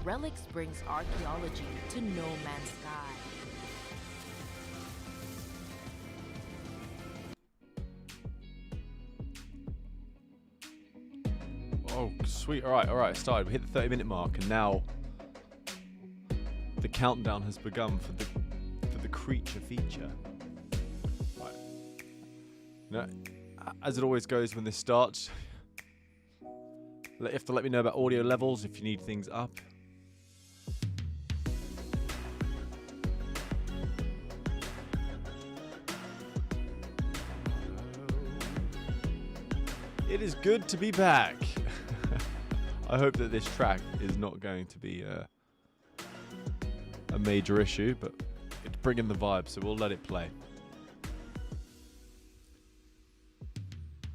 Relics brings archaeology to No Man's Sky. Oh, sweet. All right, started. We hit the 30-minute mark, and now the countdown has begun for the creature feature. Right. Now, as it always goes when this starts, you have to let me know about audio levels if you need things up. It is good to be back. I hope that this track is not going to be a major issue, but it's bringing the vibe, so we'll let it play.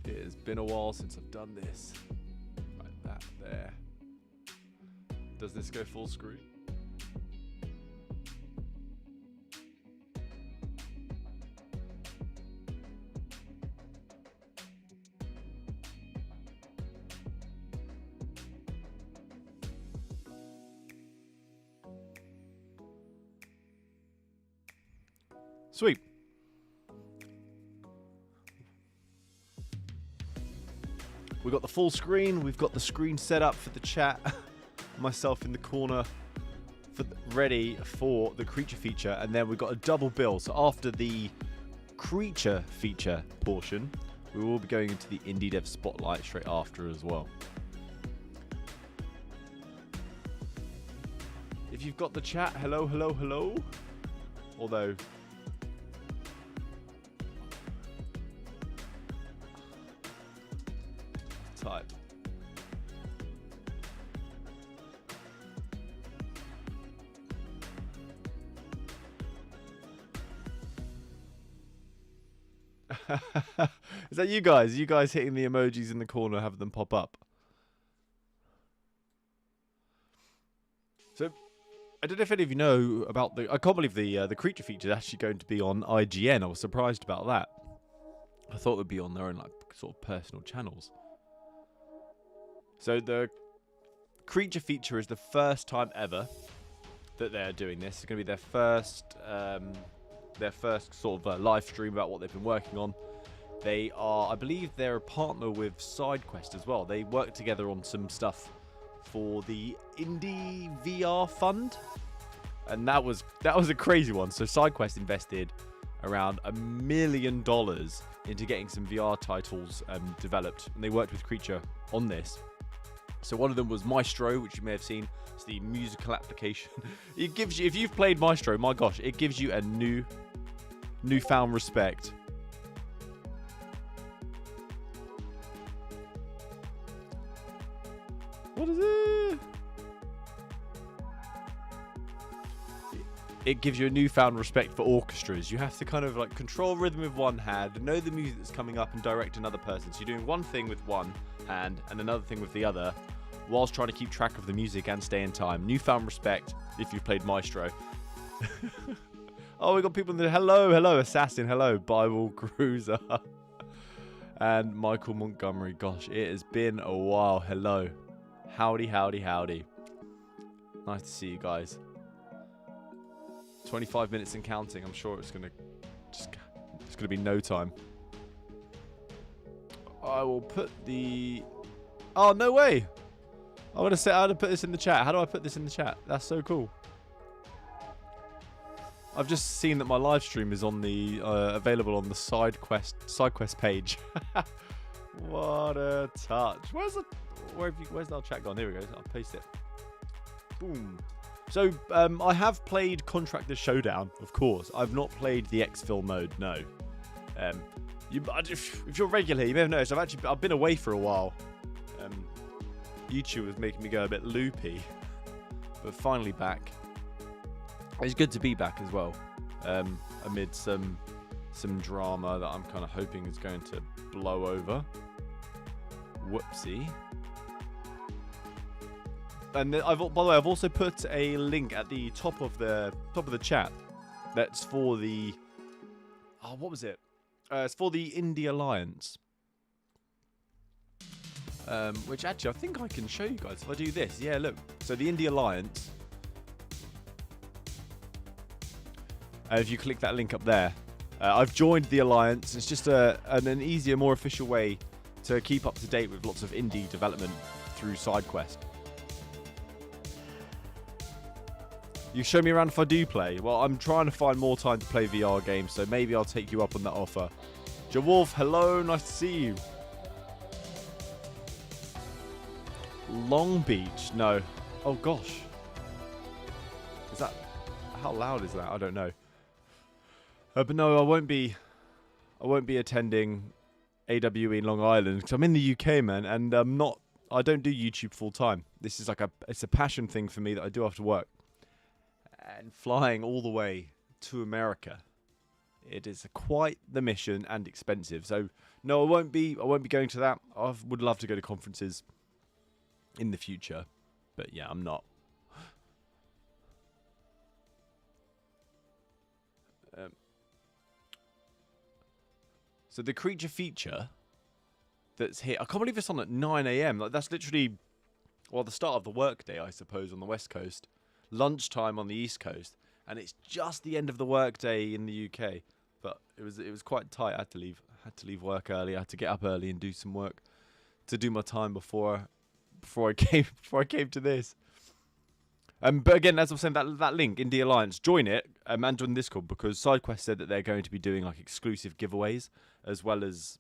It has been a while since I've done this. Like that there. Does this go full screen? Sweet. We've got the full screen. We've got the screen set up for the chat. Myself in the corner ready for the creature feature. And then we've got a double bill. So after the creature feature portion, we will be going into the Indie Dev Spotlight straight after as well. If you've got the chat, hello, hello, hello. Although... type. Is that you guys? You guys hitting the emojis in the corner, have them pop up. So, I don't know if any of you know about the... I can't believe the creature feature is actually going to be on IGN. I was surprised about that. I thought it would be on their own like sort of personal channels. So the creature feature is the first time ever that they're doing this. It's going to be their first sort of live stream about what they've been working on. They are, I believe, they're a partner with SideQuest as well. They work together on some stuff for the Indie VR Fund, and that was a crazy one. So SideQuest invested around $1 million into getting some VR titles developed, and they worked with Creature on this. So one of them was Maestro, which you may have seen. It's the musical application. It gives you, if you've played Maestro, my gosh, it gives you a newfound respect. What is it? It gives you a newfound respect for orchestras. You have to kind of like control rhythm with one hand, know the music that's coming up, and direct another person. So you're doing one thing with one hand and another thing with the other, whilst trying to keep track of the music and stay in time. Newfound respect if you've played Maestro. Oh, we got people in the... Hello, Assassin. Hello, Bible Cruiser. And Michael Montgomery. Gosh, it has been a while. Hello. Howdy, howdy, howdy. Nice to see you guys. 25 minutes and counting. I'm sure it's gonna be no time. I will put the... Oh, no way! I want to say how to put this in the chat. How do I put this in the chat? That's so cool. I've just seen that my live stream is on the available on the SideQuest page. What a touch! Where's our chat gone? Here we go. I'll paste it. Boom. So I have played Contractor Showdown, of course. I've not played the exfil mode. No. If you're regular, you may have noticed I've been away for a while. YouTube was making me go a bit loopy, but finally back. It's good to be back as well, amid some drama that I'm kind of hoping is going to blow over. Whoopsie. And by the way, I've also put a link at the top of the chat. That's for the... Oh, what was it? It's for the Indie Alliance. which actually I think I can show you guys if I do this. Yeah, look. So the Indie Alliance. If you click that link up there, I've joined the Alliance. It's just an easier, more official way to keep up to date with lots of indie development through SideQuest. You show me around if I do play. Well, I'm trying to find more time to play VR games, so maybe I'll take you up on that offer. Jawolf, hello, nice to see you. Long Beach, no. Oh gosh. Is that, how loud is that? I don't know. But no, I won't be attending AWE in Long Island because I'm in the UK, man, and I don't do YouTube full time. This is like it's a passion thing for me that I do after work. And flying all the way to America, it is quite the mission and expensive. So no, I won't be going to that. I would love to go to conferences in the future, but yeah, I'm not. So the creature feature that's here, I can't believe it's on at 9 AM. Like, that's literally, well, the start of the workday, I suppose, on the West Coast. Lunchtime on the East Coast. And it's just the end of the workday in the UK. But it was quite tight. I had to leave work early. I had to get up early and do some work to do my time before I came to this. But again, as I was saying, that link, Indie Alliance, join it and join Discord, because SideQuest said that they're going to be doing like exclusive giveaways as well as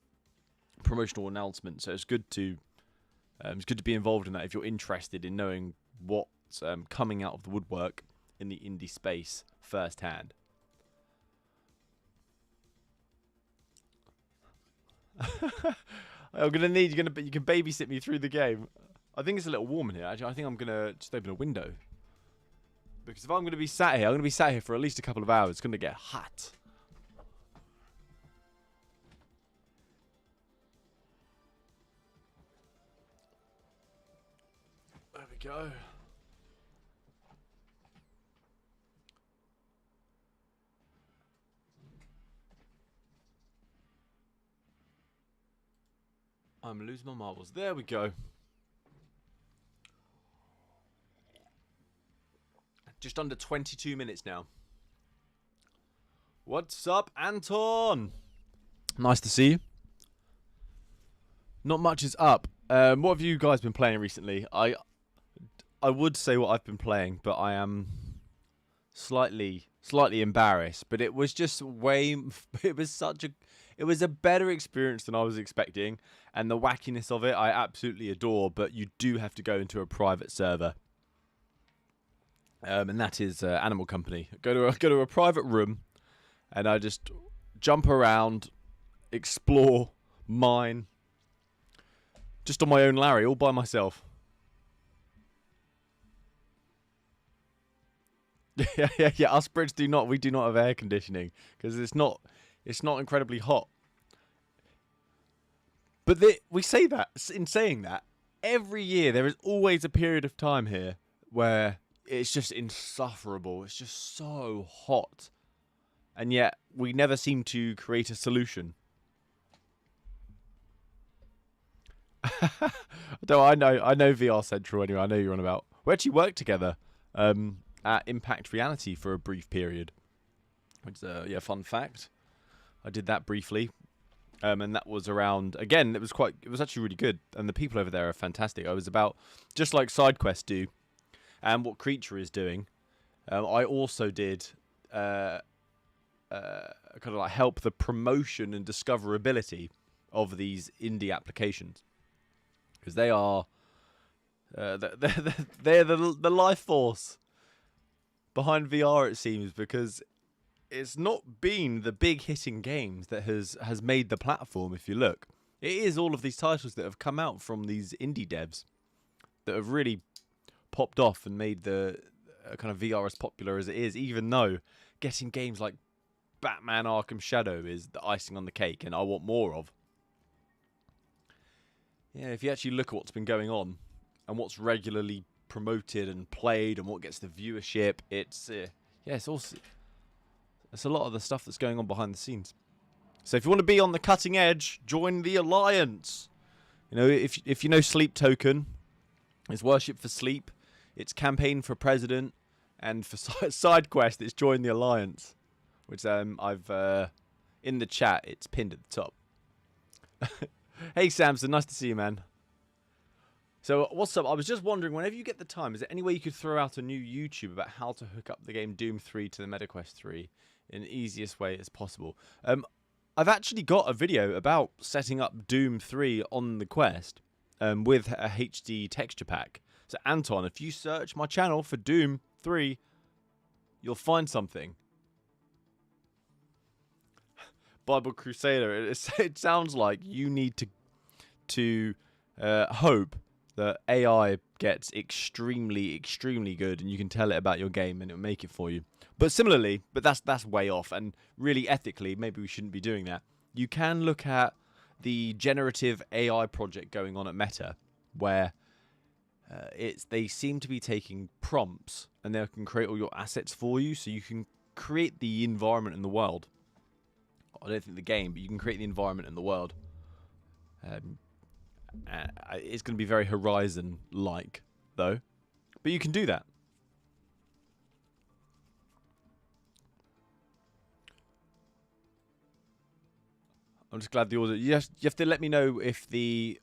promotional announcements. So it's good to be involved in that if you're interested in knowing what's coming out of the woodwork in the indie space firsthand. I'm gonna need you can babysit me through the game. I think it's a little warm in here. Actually, I think I'm gonna just open a window. Because if I'm going to be sat here, I'm going to be sat here for at least a couple of hours. It's going to get hot. There we go. I'm losing my marbles. There we go. Just under 22 minutes now. What's up, Anton? Nice to see you. Not much is up. What have you guys been playing recently? I would say what I've been playing, but I am slightly embarrassed. But it was just it was a better experience than I was expecting, and the wackiness of it I absolutely adore. But you do have to go into a private server. And that is Animal Company. Go to a private room, and I just jump around, explore, mine, just on my own Larry, all by myself. Yeah. Us Brits do not have air conditioning because it's not incredibly hot. But we say that in saying that every year there is always a period of time here where it's just insufferable. It's just so hot. And yet, we never seem to create a solution. I know VR Central anyway. I know you're on about. We actually worked together at Impact Reality for a brief period. Which is fun fact. I did that briefly. And that was around, again, it was actually really good. And the people over there are fantastic. I was about, just like SideQuest do, and what Creature is doing, I also did kind of like help the promotion and discoverability of these indie applications, because they are they're the life force behind VR, it seems, because it's not been the big hitting games that has made the platform. If you look, it is all of these titles that have come out from these indie devs that have really popped off and made the kind of VR as popular as it is, even though getting games like Batman Arkham Shadow is the icing on the cake, and I want more of. Yeah, if you actually look at what's been going on and what's regularly promoted and played and what gets the viewership, it's a lot of the stuff that's going on behind the scenes. So if you want to be on the cutting edge, join the Alliance. You know, if you know Sleep Token, it's worship for sleep, it's campaign for president, and for SideQuest, it's join the alliance, which I've in the chat, it's pinned at the top. Hey Samson, nice to see you, man. So what's up? I was just wondering, whenever you get the time, is there any way you could throw out a new YouTube about how to hook up the game Doom 3 to the MetaQuest 3 in the easiest way as possible? I've actually got a video about setting up Doom 3 on the Quest with a HD texture pack. So Anton, if you search my channel for Doom 3, you'll find something. Bible Crusader, it sounds like you need to hope that AI gets extremely good, and you can tell it about your game and it'll make it for you. But similarly, but that's way off, and really ethically, maybe we shouldn't be doing that. You can look at the generative AI project going on at Meta, where they seem to be taking prompts and they can create all your assets for you, so you can create the environment in the world. I don't think the game, but you can create the environment in the world. It's going to be very Horizon-like, though. But you can do that. I'm just glad the order... You have to let me know if the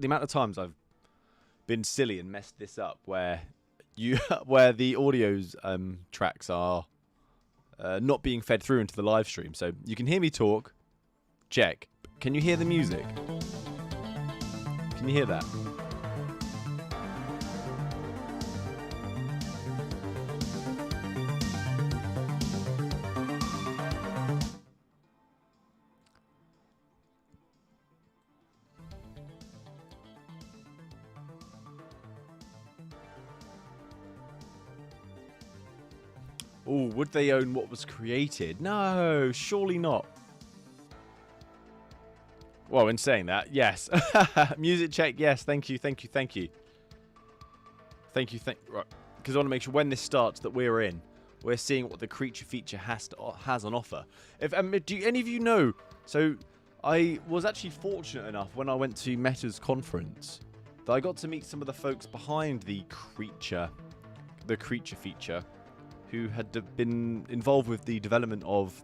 amount of times I've been silly and messed this up, where where the audio's tracks are not being fed through into the live stream. So you can hear me talk. Check. Can you hear the music? Can you hear that? Oh, would they own what was created? No, surely not. Well, in saying that, yes. Music check, yes. Thank you. Right. Because I want to make sure when this starts that we're seeing what the creature feature has on offer. Do any of you know? So I was actually fortunate enough when I went to Meta's conference that I got to meet some of the folks behind the creature feature, who had been involved with the development of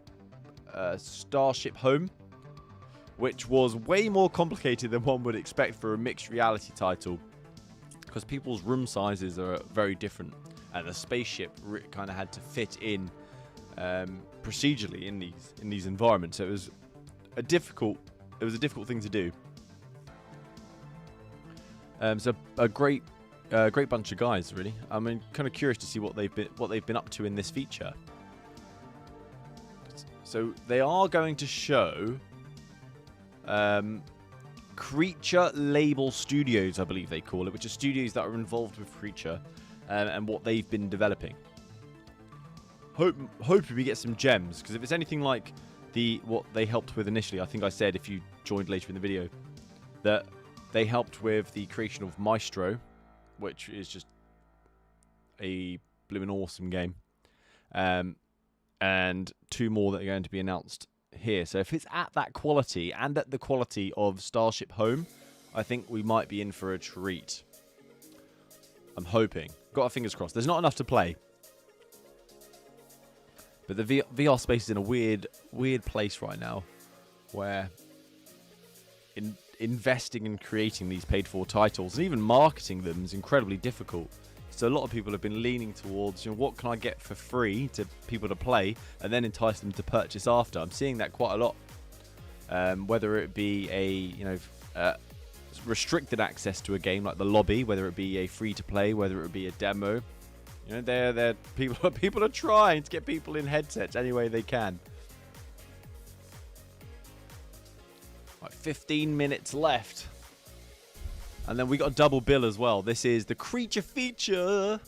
Starship Home, which was way more complicated than one would expect for a mixed reality title, because people's room sizes are very different, and the spaceship kind of had to fit in procedurally in these environments. So it was a difficult thing to do. So a great bunch of guys, really. I mean, kind of curious to see what they've been up to in this feature. So they are going to show Creature Label Studios, I believe they call it, which are studios that are involved with Creature and what they've been developing. Hope we get some gems, because if it's anything like what they helped with initially, I think I said if you joined later in the video that they helped with the creation of Maestro, which is just a blooming awesome game, and two more that are going to be announced here. So if it's at that quality and at the quality of Starship Home, I think we might be in for a treat. I'm hoping. Got our fingers crossed. There's not enough to play, but the VR space is in a weird place right now, where investing and creating these paid-for titles and even marketing them is incredibly difficult. So a lot of people have been leaning towards, what can I get for free to people to play and then entice them to purchase after. I'm seeing that quite a lot. Whether it be a restricted access to a game like the lobby, whether it be a free-to-play, whether it be a demo. People are trying to get people in headsets any way they can. Right, 15 minutes left. And then we got a double bill as well. This is the creature feature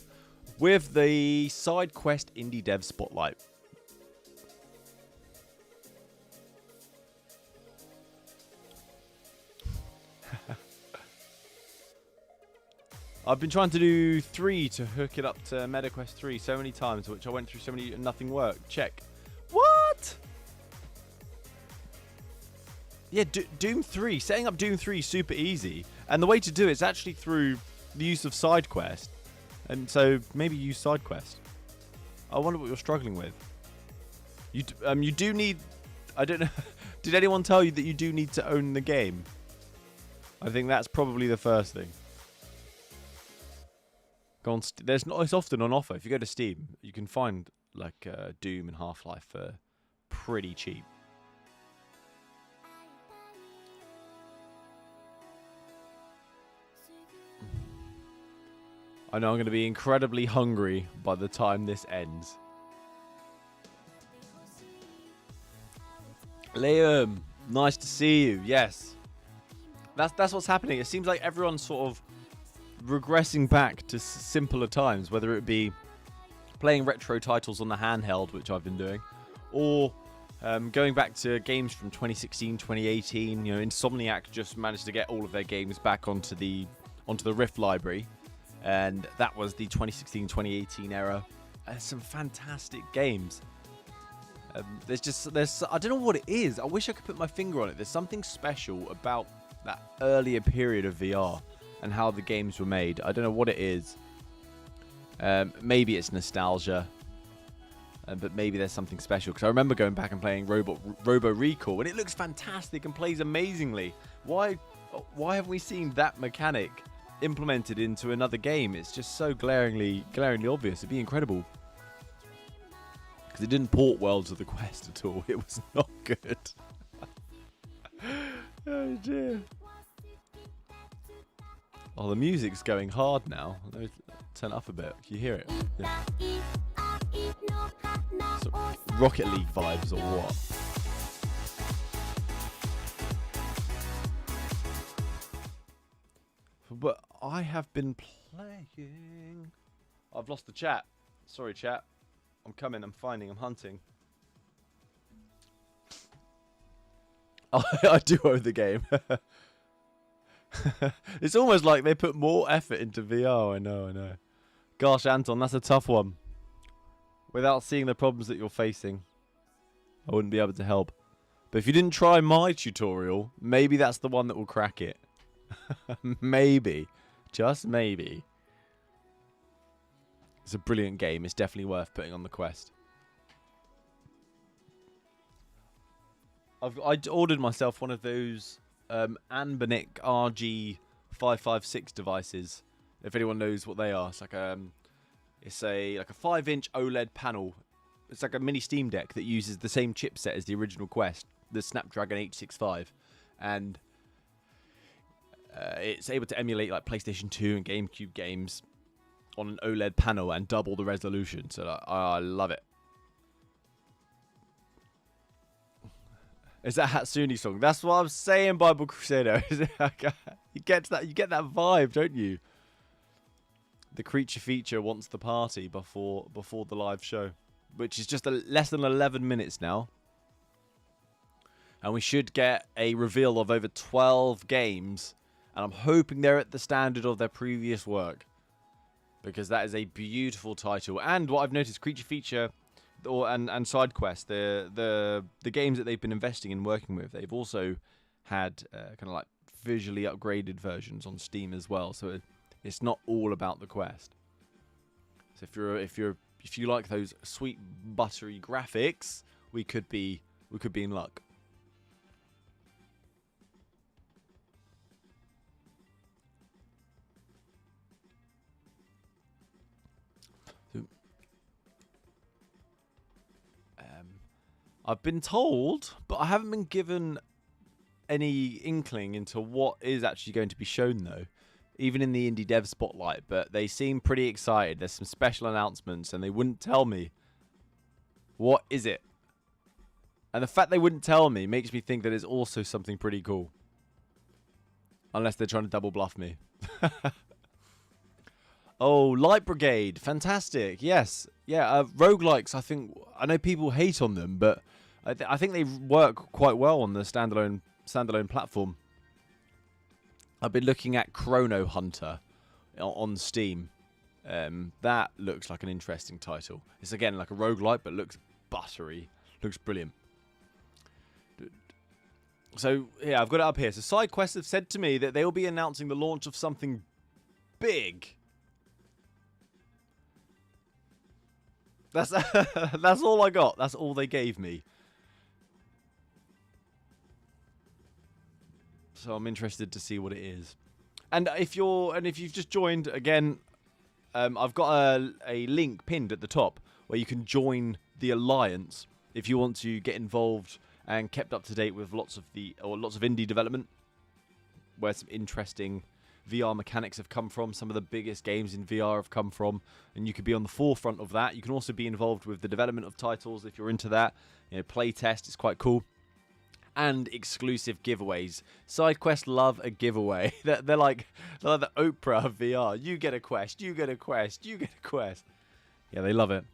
with the SideQuest Indie Dev Spotlight. I've been trying to do 3 to hook it up to MetaQuest 3 so many times, which I went through so many and nothing worked. Check. What? Yeah, Doom 3. Setting up Doom 3 is super easy. And the way to do it is actually through the use of SideQuest. And so maybe use SideQuest. I wonder what you're struggling with. You do need... I don't know. Did anyone tell you that you do need to own the game? I think that's probably the first thing. Go on. It's often on offer. If you go to Steam, you can find like Doom and Half-Life for pretty cheap. I know I'm going to be incredibly hungry by the time this ends. Liam, nice to see you. Yes. That's what's happening. It seems like everyone's sort of regressing back to simpler times, whether it be playing retro titles on the handheld, which I've been doing, or going back to games from 2016, 2018. You know, Insomniac just managed to get all of their games back onto the Rift library, and that was the 2016-2018 era. Some fantastic games. There's I don't know what it is. I wish I could put my finger on it. There's something special about that earlier period of VR and how the games were made. I don't know what it is. Maybe it's nostalgia, but maybe there's something special. Because I remember going back and playing Robo Recall, and it looks fantastic and plays amazingly. Why haven't we seen that mechanic implemented into another game? It's just so glaringly obvious. It'd be incredible. Because it didn't port well to the Quest at all. It was not good. Oh dear. Oh, the music's going hard now. Let me turn it up a bit. Can you hear it? Yeah. So, Rocket League vibes or what? But I have been playing... I've lost the chat. Sorry, chat. I'm coming, I'm finding, I'm hunting. I do own the game. It's almost like they put more effort into VR. I know. Gosh, Anton, that's a tough one. Without seeing the problems that you're facing, I wouldn't be able to help. But if you didn't try my tutorial, maybe that's the one that will crack it. Maybe. Just maybe. It's a brilliant game. It's definitely worth putting on the Quest. I ordered myself one of those Anbernic RG556 devices. If anyone knows what they are, it's like a 5-inch OLED panel. It's like a mini Steam Deck that uses the same chipset as the original Quest, the Snapdragon 865, and it's able to emulate like PlayStation 2 and GameCube games on an OLED panel and double the resolution. So I love it. Is that Hatsune song? That's what I'm saying, Bible Crusader. You get that vibe, don't you? The creature feature wants the party before the live show, which is just less than 11 minutes now. And we should get a reveal of over 12 games, and I'm hoping they're at the standard of their previous work, because that is a beautiful title. And what I've noticed, creature feature and SideQuest, the games that they've been investing in working with, they've also had kind of like visually upgraded versions on Steam as well. So it's not all about the Quest. So if you like those sweet buttery graphics, we could be in luck. I've been told, but I haven't been given any inkling into what is actually going to be shown, though, even in the indie dev spotlight. But they seem pretty excited. There's some special announcements, and they wouldn't tell me. What is it? And the fact they wouldn't tell me makes me think that it's also something pretty cool. Unless they're trying to double bluff me. Oh, Light Brigade. Fantastic. Yes. Yeah, roguelikes, I know people hate on them, but I think they work quite well on the standalone platform. I've been looking at Chrono Hunter on Steam. That looks like an interesting title. It's again like a roguelike, but looks buttery. Looks brilliant. So, yeah, I've got it up here. So, SideQuest have said to me that they will be announcing the launch of something big. That's that's all I got. That's all they gave me. So I'm interested to see what it is. And if you've just joined again, I've got a link pinned at the top where you can join the alliance if you want to get involved and kept up to date with lots of indie development, where some interesting VR mechanics have come from. Some of the biggest games in VR have come from, and you could be on the forefront of that. You can also be involved with the development of titles if you're into that. You know, play test is quite cool. And exclusive giveaways. SideQuest love a giveaway. They're like the Oprah of VR. You get a quest, you get a quest, you get a quest. Yeah, they love it.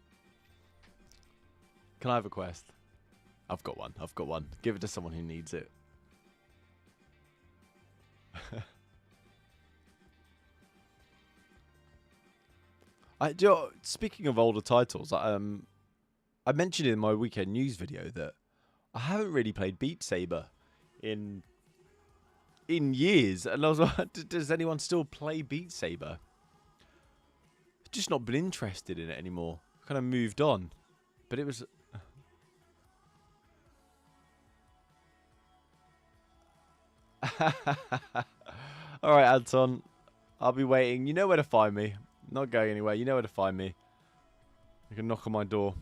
Can I have a quest? I've got one. I've got one. Give it to someone who needs it. Speaking of older titles, I mentioned in my weekend news video that I haven't really played Beat Saber in years, and I was like, does anyone still play Beat Saber? Just not been interested in it anymore. Kind of moved on, but it was. All right, Anton, I'll be waiting. You know where to find me. I'm not going anywhere. You know where to find me. You can knock on my door.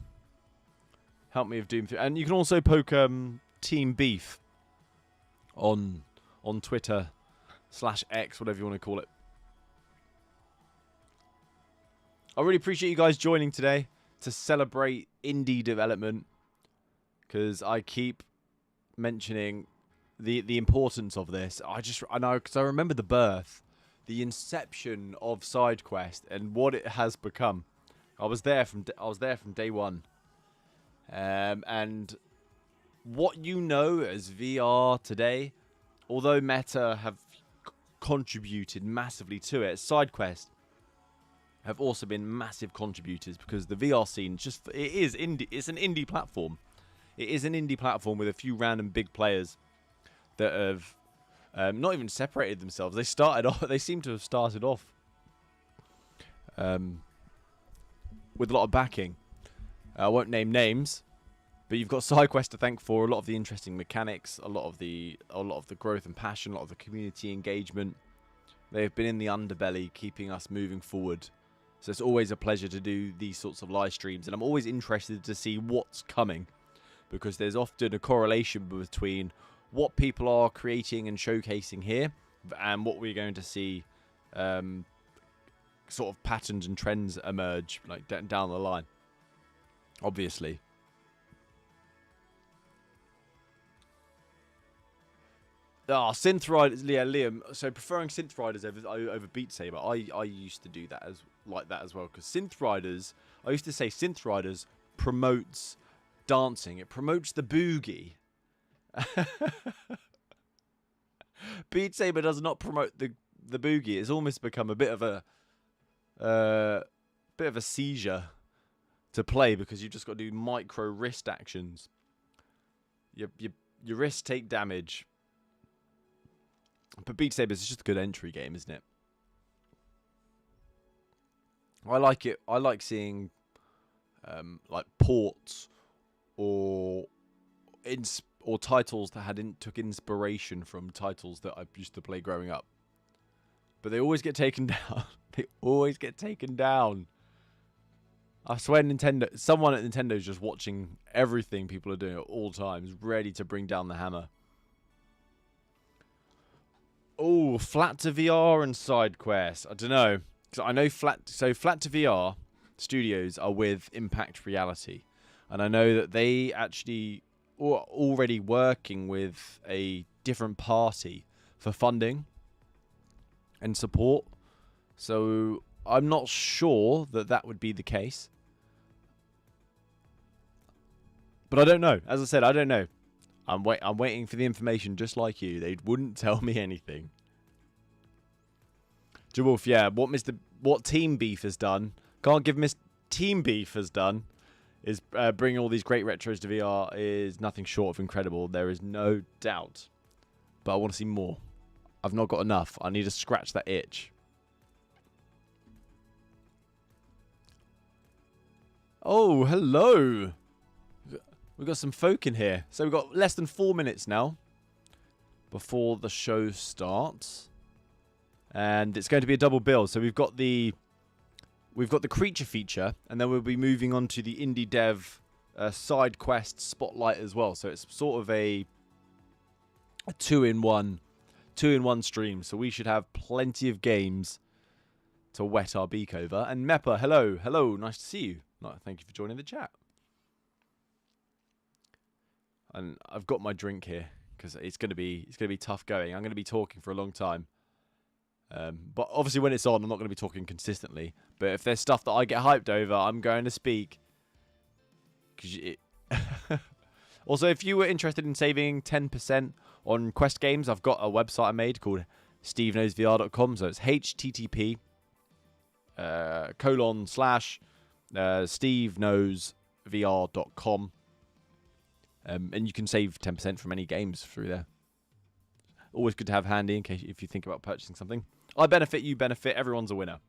Help me with Doom 3. And you can also poke Team Beef on Twitter /X, whatever you want to call it. I really appreciate you guys joining today to celebrate indie development, because I keep mentioning the importance of this. I know, because I remember the birth, the inception of SideQuest and what it has become. I was there from day one. And what you know as VR today, although Meta have contributed massively to it, SideQuest have also been massive contributors, because the VR scene it's an indie platform. It is an indie platform with a few random big players that have not even separated themselves. They seem to have started off with a lot of backing. I won't name names, but you've got SideQuest to thank for a lot of the interesting mechanics, a lot of the growth and passion, a lot of the community engagement. They've been in the underbelly, keeping us moving forward. So it's always a pleasure to do these sorts of live streams, and I'm always interested to see what's coming, because there's often a correlation between what people are creating and showcasing here and what we're going to see sort of patterns and trends emerge like down the line. Obviously. Synth Riders, yeah, Liam. So preferring Synth Riders over Beat Saber. I used to do that as well, because Synth Riders, I used to say Synth Riders promotes dancing. It promotes the boogie. Beat Saber does not promote the boogie. It's almost become a bit of a seizure to play, because you've just got to do micro wrist actions. Your wrists take damage. But Beat Saber is just a good entry game, isn't it? I like it. I like seeing like ports or titles that took inspiration from titles that I used to play growing up. But they always get taken down. They always get taken down. I swear someone at Nintendo is just watching everything people are doing at all times, ready to bring down the hammer. Oh, Flat to VR and SideQuest. I don't know. Because I know Flat to VR studios are with Impact Reality. And I know that they actually are already working with a different party for funding and support. So I'm not sure that would be the case. But I don't know. As I said, I don't know. I'm waiting for the information, just like you. They wouldn't tell me anything. Jawolf, yeah. What Team Beef has done, can't give Team Beef has done, is bringing all these great retros to VR is nothing short of incredible. There is no doubt. but I want to see more. I've not got enough. I need to scratch that itch. Oh, hello. We've got some folk in here. So we've got less than 4 minutes now before the show starts. And it's going to be a double bill. So we've got the creature feature, and then we'll be moving on to the indie dev side quest spotlight as well. So it's sort of a two-in-one stream. So we should have plenty of games to wet our beak over. And Meppa, hello, nice to see you. Thank you for joining the chat. And I've got my drink here because it's gonna be tough going. I'm gonna be talking for a long time. But obviously when it's on, I'm not going to be talking consistently. But if there's stuff that I get hyped over, I'm going to speak. Also, if you were interested in saving 10% on Quest games, I've got a website I made called SteveKnowsVR.com. So it's http /SteveKnowsVR.com. And you can save 10% from any games through there. Always good to have handy in case if you think about purchasing something. I benefit, you benefit, everyone's a winner.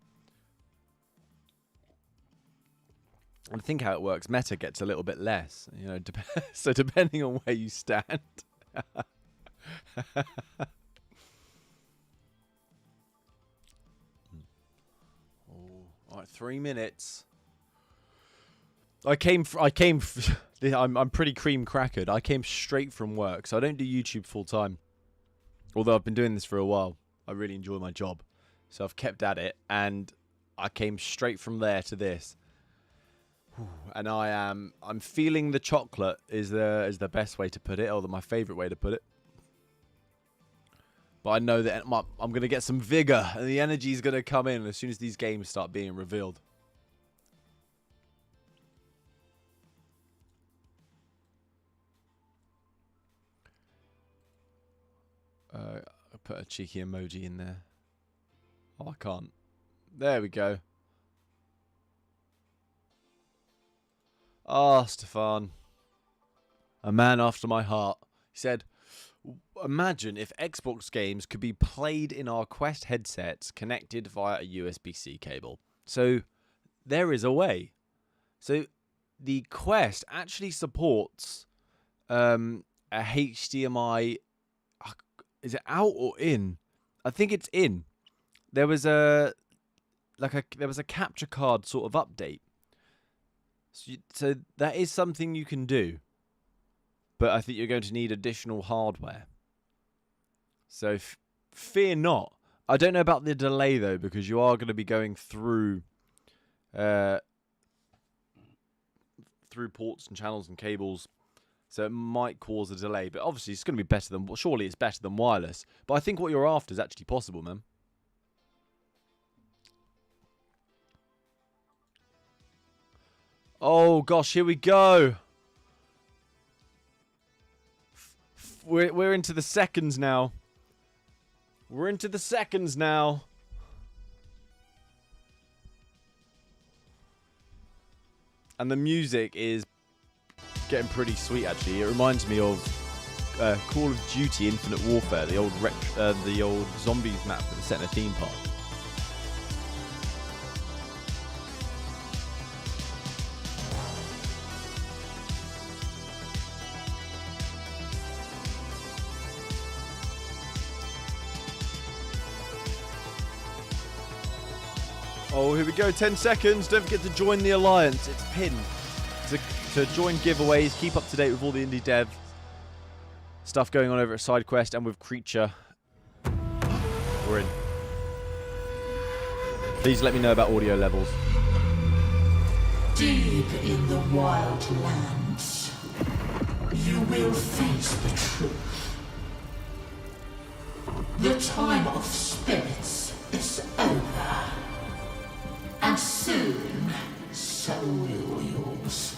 And I think how it works, meta gets a little bit less, you know, so depending on where you stand. All right, 3 minutes. I'm pretty cream crackered. I came straight from work, so I don't do YouTube full time. Although I've been doing this for a while. I really enjoy my job. So I've kept at it. And I came straight from there to this. And I'm feeling the chocolate is the best way to put it. Or my favourite way to put it. But I know that I'm going to get some vigour. And the energy is going to come in as soon as these games start being revealed. I put a cheeky emoji in there. Oh, I can't. There we go. Ah, Stefan. A man after my heart. He said, imagine if Xbox games could be played in our Quest headsets connected via a USB-C cable. So, there is a way. So, the Quest actually supports a HDMI... Is it out or in? I think it's in. There was a capture card sort of update. So that is something you can do. But I think you're going to need additional hardware. So fear not. I don't know about the delay though, because you are going to be going through ports and channels and cables. So it might cause a delay, but obviously it's going to be better than... Well, surely it's better than wireless. But I think what you're after is actually possible, man. Oh, gosh, here we go. We're into the seconds now. We're into the seconds now. And the music is... getting pretty sweet actually. It reminds me of Call of Duty Infinite Warfare, the old zombies map that was set in a theme park. Oh, here we go, 10 seconds. Don't forget to join the alliance. It's pinned. To join giveaways, keep up to date with all the indie dev stuff going on over at SideQuest and with Creature. We're in. Please let me know about audio levels. Deep in the wild lands, you will face the truth. The time of spirits is over. And soon, so will yours.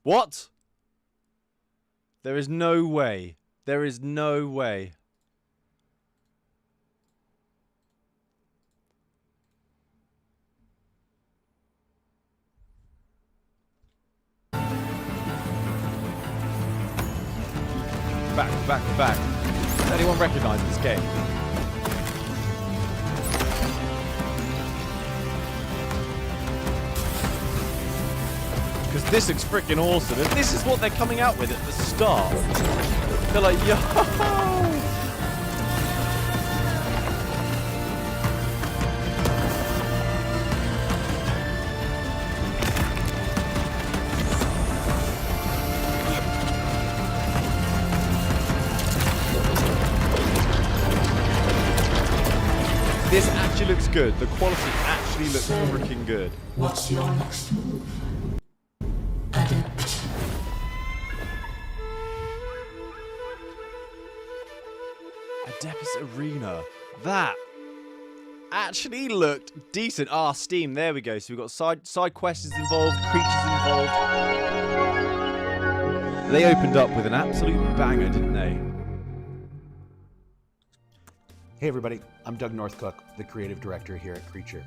What? There is no way. There is no way. Back. Does anyone recognise this game? Because this looks freaking awesome. If this is what they're coming out with at the start, they're like, yo! This actually looks good. The quality actually looks freaking good. What's your next move? Adept. Adept Arena. That actually looked decent. Ah, Steam. There we go. So we've got side quests involved, creatures involved. They opened up with an absolute banger, didn't they? Hey everybody, I'm Doug Northcook, the creative director here at Creature.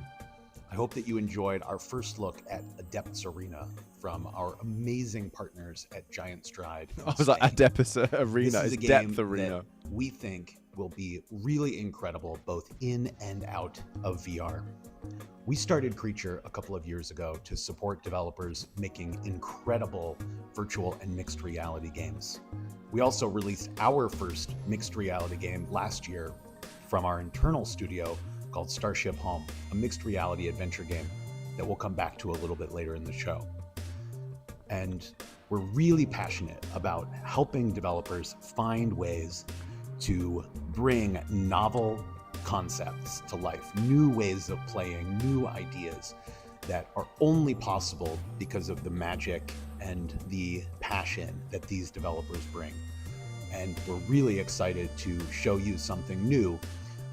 I hope that you enjoyed our first look at Adept's Arena from our amazing partners at Giant Stride. I was like, Adept Arena. This is It's a Depth game Arena. that we think will be really incredible both in and out of VR. We started Creature a couple of years ago to support developers making incredible virtual and mixed reality games. We also released our first mixed reality game last year from our internal studio called Starship Home, a mixed reality adventure game that we'll come back to a little bit later in the show. And we're really passionate about helping developers find ways to bring novel concepts to life, new ways of playing, new ideas that are only possible because of the magic and the passion that these developers bring. And we're really excited to show you something new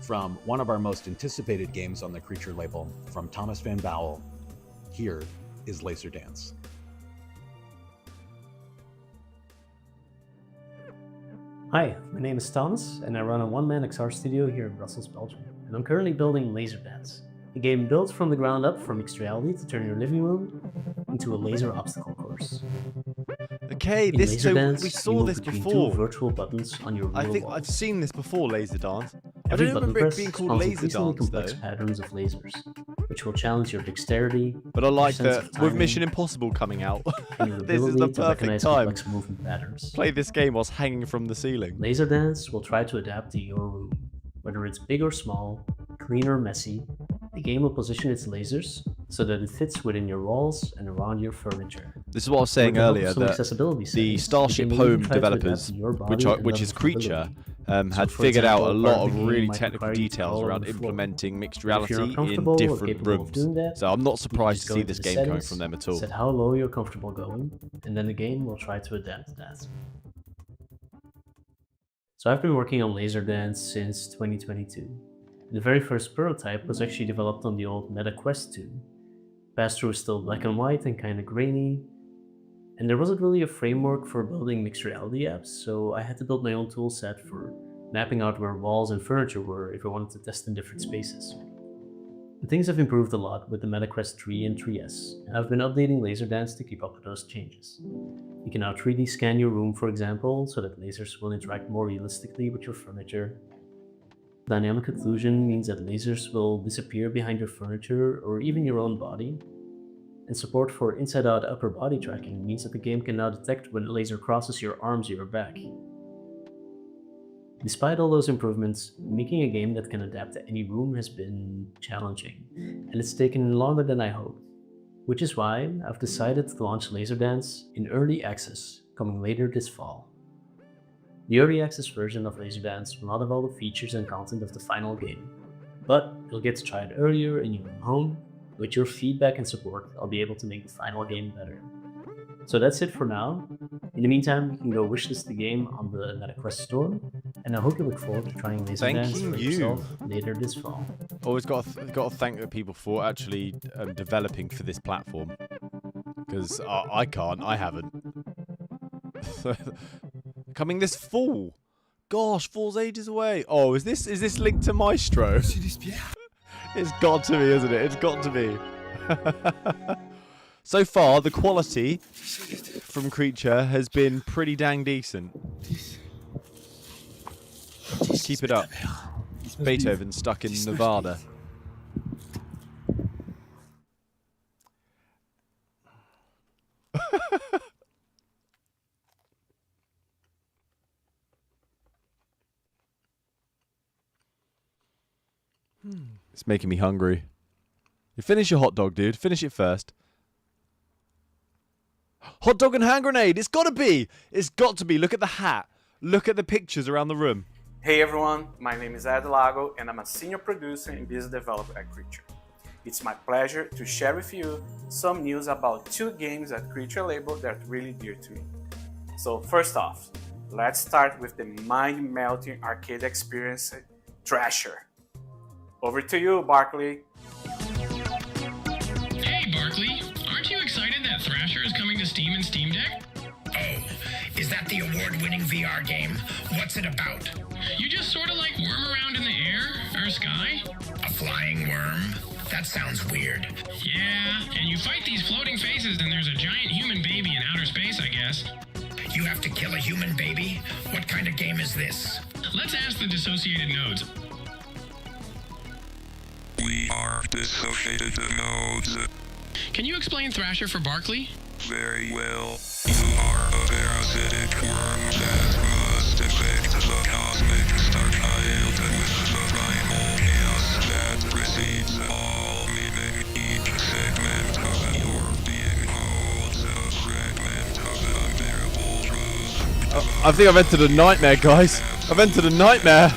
from one of our most anticipated games on the Creature label from Thomas Van Bowel. Here is Laser Dance. Hi, my name is Thomas, and I run a one-man XR studio here in Brussels, Belgium. And I'm currently building Laser Dance, a game built from the ground up for mixed reality to turn your living room into a laser obstacle course. Okay, In this Laser so Dance, we you saw move this between before. two virtual buttons on your I real think wall. I've seen this before, Laser Dance. I Every don't button remember it press being called spawns Laser increasingly Dance complex though. patterns of lasers, which will challenge your dexterity, But I like your sense that of with timing, Mission Impossible coming out. and your This is ability the to perfect recognize time. complex movement patterns. Play this game whilst hanging from the ceiling. Laser Dance will try to adapt to your room. Whether it's big or small, clean or messy, the game will position its lasers so that it fits within your walls and around your furniture. This is what I was saying With the help of earlier, some that accessibility the settings, Starship game will Home try to adapt developers, to your body which and is level of Creature, ability. had So, for figured out a example, lot part of the game really might technical require you to details crawl around on the floor. implementing mixed But if you're reality in uncomfortable or different capable of rooms. doing that, So I'm not you can surprised just to go see into this the game coming settings, from them at all. set how low you're comfortable going, and then the game will try to adapt to that. So I've been working on Laser Dance since 2022. The very first prototype was actually developed on the old MetaQuest 2. Maestro was still black and white and kinda grainy, and there wasn't really a framework for building mixed reality apps, so I had to build my own tool set for mapping out where walls and furniture were if I wanted to test in different spaces. But things have improved a lot with the MetaQuest 3 and 3S, and I've been updating Laser Dance to keep up with those changes. You can now 3D scan your room, for example, so that lasers will interact more realistically with your furniture. Dynamic occlusion means that lasers will disappear behind your furniture or even your own body. And support for inside-out upper body tracking means that the game can now detect when a laser crosses your arms or your back. Despite all those improvements, making a game that can adapt to any room has been challenging, and it's taken longer than I hoped. Which is why I've decided to launch Laser Dance in early access, coming later this fall. The early access version of Laser Dance will not have all the features and content of the final game, but you'll get to try it earlier in your own home. With your feedback and support, I'll be able to make the final game better. So that's it for now. In the meantime, you can go wishlist the game on the MetaQuest store, and I hope you look forward to trying Laser Dance Thanking for you. yourself later this fall. Always got to thank the people for actually developing for this platform. Because I can't. I haven't. Coming this fall. Gosh, fall's ages away. Oh, is this linked to Maestro? It's got to be, isn't it? It's got to be. So far, the quality from Creature has been pretty dang decent. Keep it up. Beethoven stuck in Nevada. It's making me hungry. You finish your hot dog, dude. Finish it first. Hot dog and hand grenade. It's got to be. It's got to be. Look at the hat. Look at the pictures around the room. Hey everyone, my name is Ed Lago and I'm a senior producer and business developer at Creature. It's my pleasure to share with you some news about 2 games at Creature label that are really dear to me. So first off, let's start with the mind-melting arcade experience, Thrasher. Over to you, Barkley. Hey Barkley, aren't you excited that Thrasher is coming to Steam and Steam Deck? Oh, is that the award-winning VR game? What's it about? You just sort of like worm around in the air, or sky? A flying worm? That sounds weird. Yeah, and you fight these floating faces and there's a giant human baby in outer space, I guess. You have to kill a human baby? What kind of game is this? Let's ask the dissociated nodes. We are dissociated nodes. Can you explain Thrasher for Barkley? Very well. You are a parasitic worm that must infect the cosmic star child with the primal chaos that precedes all meaning. Each segment of your being holds a fragment of unbearable truth. I think I've entered a nightmare, guys. I've entered a nightmare.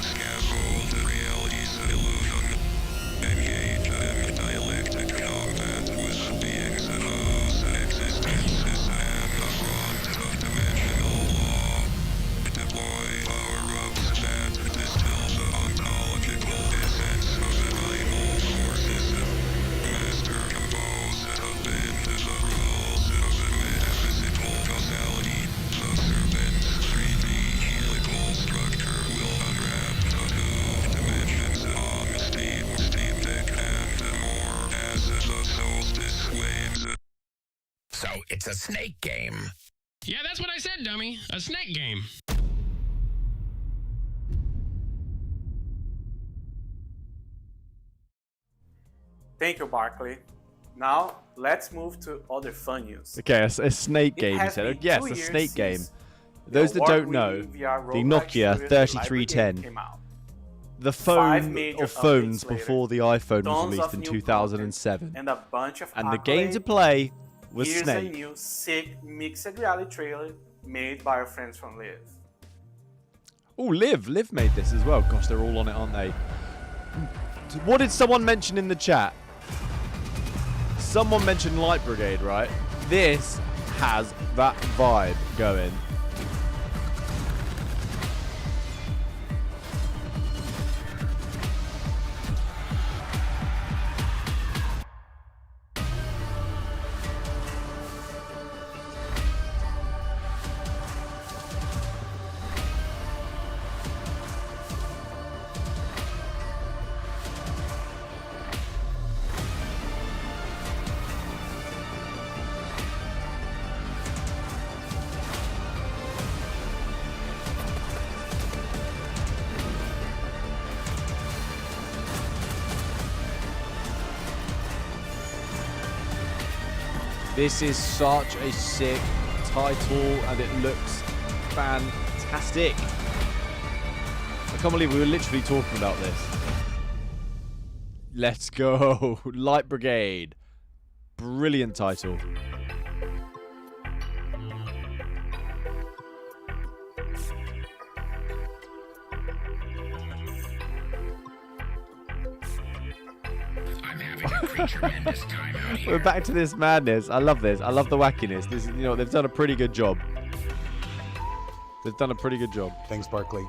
So it's a snake game. Yeah, that's what I said, dummy. A snake game. Thank you, Barkley. Now, let's move to other fun news. Okay, a snake It game, you has said. been Yes, 2 a years snake game. since Those that don't know, award-winning VR the roguelike Nokia shooter 3310, came out. the 5 phone major of phones updates later, before the iPhone was tons released of in new 2007. content, and a bunch of And the game to accolades. play was Here's Snake. a new sick mixed reality trailer made by our friends from Live. Oh, Liv made this as well. Gosh, they're all on it, aren't they? What did someone mention in the chat? Someone mentioned Light Brigade, right? This has that vibe going. This is such a sick title and it looks fantastic. I can't believe we were literally talking about this. Let's go. Light Brigade. Brilliant title. I'm having a tremendous time out here. We're back to this madness. I love this. I love the wackiness. This is, you know, they've done a pretty good job. They've done a pretty good job. Thanks, Barkley.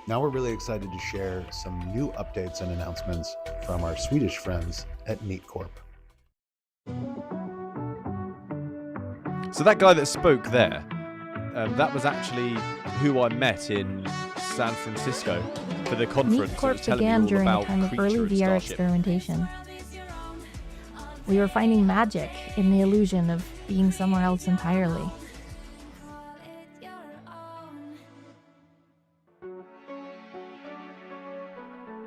Now we're really excited to share some new updates and announcements from our Swedish friends at Neat Corp. So that guy that spoke there, that was actually who I met in San Francisco for the conference. Meat Corp began during a time of early VR experimentation. We were finding magic in the illusion of being somewhere else entirely.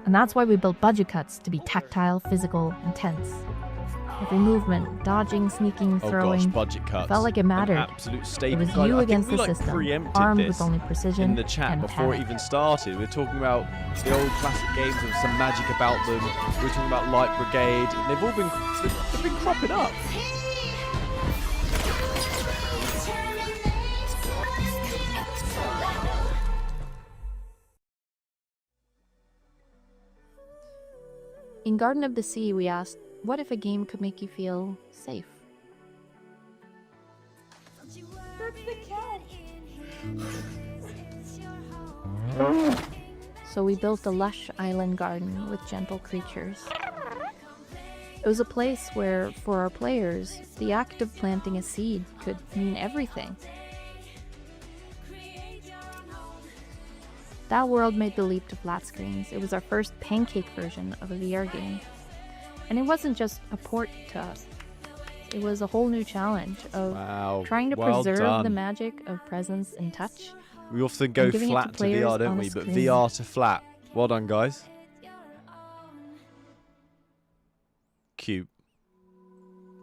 And that's why we built budget cuts to be tactile, physical, and tense. Every movement, dodging, sneaking, throwing, budget cuts. felt like it mattered. Absolute It staple. was you against the system, armed with only precision in the chat and before it panic. even started. We're talking about the old classic games with some magic about them. We're talking about Light Brigade. And they've all been cropping up. In Garden of the Sea, we asked, what if a game could make you feel safe? So we built a lush island garden with gentle creatures. It was a place where, for our players, the act of planting a seed could mean everything. That world made the leap to flat screens. It was our first pancake version of a VR game. And it wasn't just a port to us. It was a whole new challenge of trying to preserve the magic of presence and touch. We often go flat to VR, don't we? But VR to flat. Well done, guys. Cute.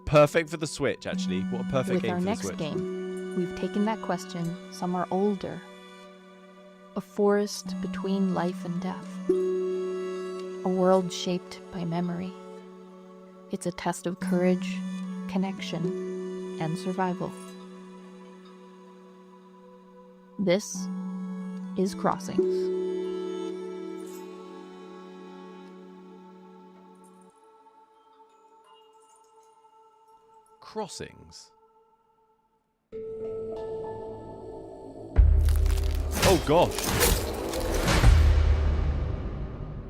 Perfect for the Switch, actually. What a perfect game for the Switch. With our next game, we've taken that question somewhere older. A forest between life and death. A world shaped by memory. It's a test of courage, connection, and survival. This is Crossings. Crossings? Oh gosh.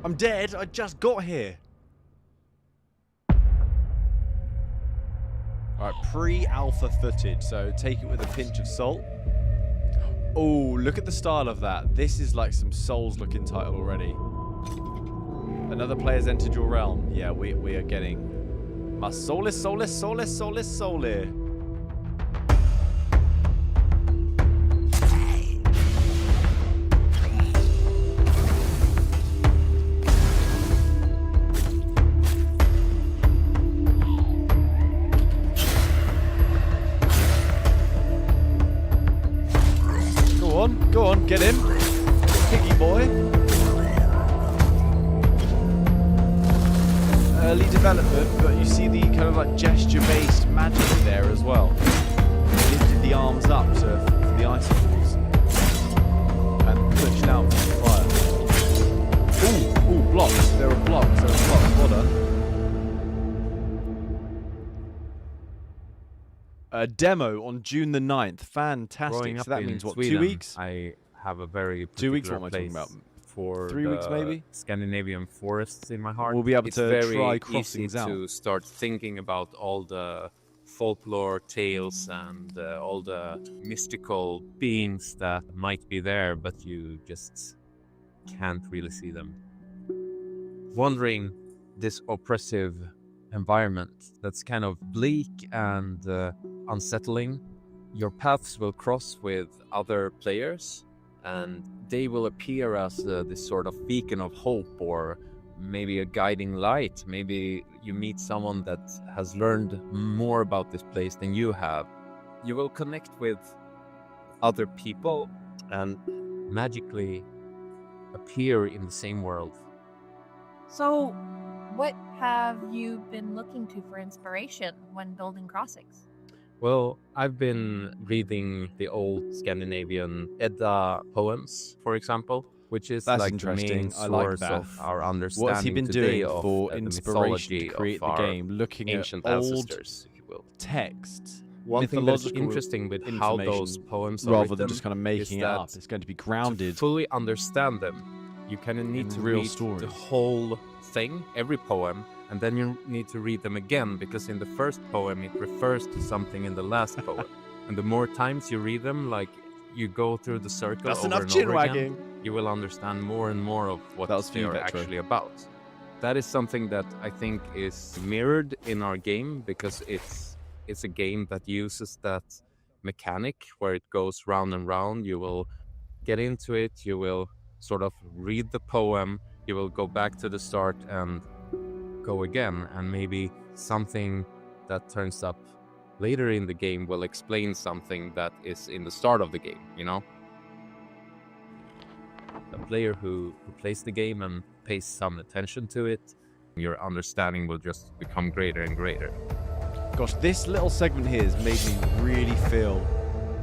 I'm dead. I just got here. Alright, pre-alpha footage, so take it with a pinch of salt. Oh, look at the style of that. This is like some Souls-looking title already. Another player's entered your realm. Yeah, we are getting my soulless. Go on, get him. Piggy boy. Early development, but you see the kind of like gesture-based magic there as well. Lifted the arms up for the icicles. And pushed out from the fire. Ooh, blocks. There are blocks. Well done. A demo on June the 9th. Fantastic. So that means what, Sweden, 2 weeks? I have a very 2 weeks, particular what am I talking place about? for 3 weeks maybe? Scandinavian forests in my heart. We'll be able it's to very try Crossings easy out. to start thinking about all the folklore tales and all the mystical beings that might be there, but you just can't really see them. Wandering this oppressive environment that's kind of bleak and unsettling, your paths will cross with other players and they will appear as this sort of beacon of hope, or maybe a guiding light. Maybe you meet someone that has learned more about this place than you have. You will connect with other people and magically appear in the same world. So, what have you been looking to for inspiration when building Crossings? Well, I've been reading the old Scandinavian Edda poems, for example, which is That's like the interesting. main I like source that. of our understanding What's he been today doing of for the inspiration mythology to create of the our game? Looking at ancient old ancestors, if you will. texts, One thing that's mythological interesting with how those information, poems are rather written than just kind of making is it that up. It's going to be grounded. To fully understand them, you kind of need in to real read stories. the whole thing, every poem, and then you need to read them again, because in the first poem it refers to something in the last poem. And the more times you read them, like you go through the circle That's over enough and chin over wagging. again, you will understand more and more of what they are Metro. actually about. That is something that I think is mirrored in our game, because it's a game that uses that mechanic where it goes round and round. You will get into it, you will sort of read the poem, you will go back to the start and go again, and maybe something that turns up later in the game will explain something that is in the start of the game, you know? A player who plays the game and pays some attention to it, your understanding will just become greater and greater. Gosh, this little segment here has made me really feel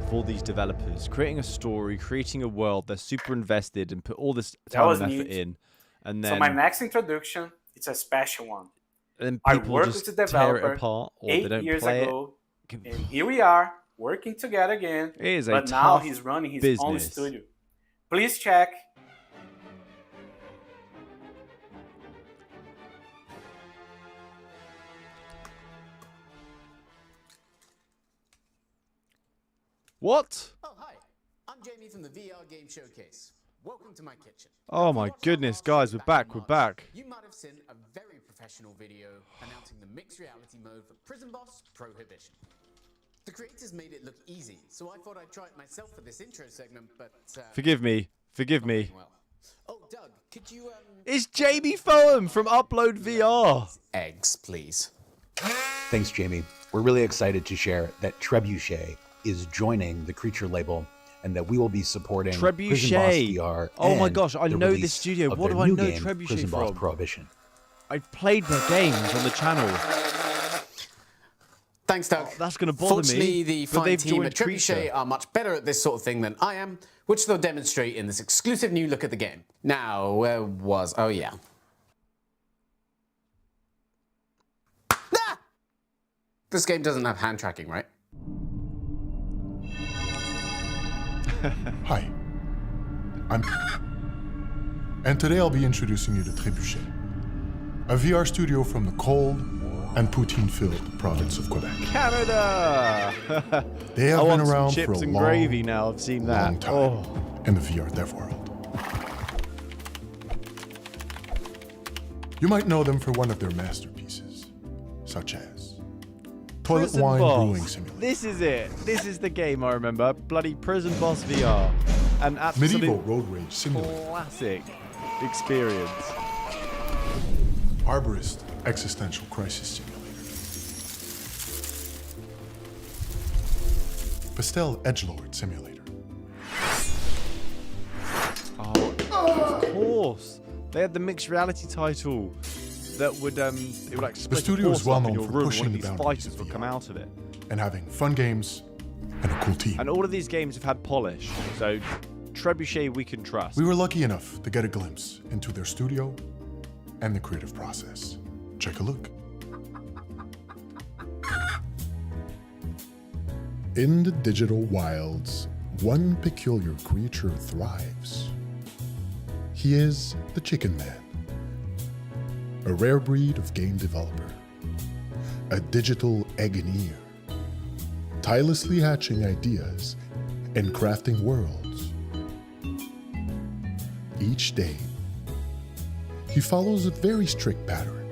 for these developers. Creating a story, creating a world, they're super invested and put all this time and effort in. And then, so my next introduction, it's a special one. And I people worked just with the tear developer it apart, or 8 they don't years play ago, and here we are working together again. It is a but now tough he's running his own business. studio. Please check. What? Oh, hi. I'm Jamie from the VR Game Showcase. Welcome to my kitchen. Oh my goodness, guys, we're back, we're back. You might have seen a very professional video announcing the mixed reality mode for Prison Boss Prohibition. The creators made it look easy, so I thought I'd try it myself for this intro segment, but... Forgive me, forgive me. Well. Oh, Doug, could you, It's Jamie Foam from Upload VR. Eggs, please. Thanks, Jamie. We're really excited to share that Trebuche is joining the Creature label, and that we will be supporting Trebuche. Prison Boss VR. Oh my and gosh, I the know release this studio. of What their do I new know game, Trebuche Prison Boss from? Prohibition. I played their games on the channel. Thanks, Doug. Oh, that's going to bother Fortunately, me. the but fine they've team joined at Trebuche Creature. are much better at this sort of thing than I am, which they'll demonstrate in this exclusive new look at the game. Now, where was... Oh, yeah. Ah! This game doesn't have hand tracking, right? Hi, I'm and today I'll be introducing you to Trebuche, a VR studio from the cold and poutine-filled province of Quebec. Canada! They have I been want some around for chips a and long, gravy now. I've seen that. long time Oh. in the VR dev world. You might know them for one of their masterpieces, such as Toilet Prison Wine Boss. Brewing Simulator, This is it. This is the game I remember. Bloody Prison Boss VR. An absolute Medieval Road Rage Simulator, classic experience. Arborist Existential Crisis Simulator, Pastel Edgelord Simulator, Oh, of course. They had the mixed reality title that would it would like split studio is horse well up in known your for room. pushing One of the these boundaries fighters of would come VR. out of it. and having fun games and a cool team. And all of these games have had polish, so Trebuche we can trust. We were lucky enough to get a glimpse into their studio and the creative process. Check a look. In the digital wilds, one peculiar creature thrives. He is the Chicken Man, a rare breed of game developer, a digital engineer, tirelessly hatching ideas and crafting worlds. Each day, he follows a very strict pattern,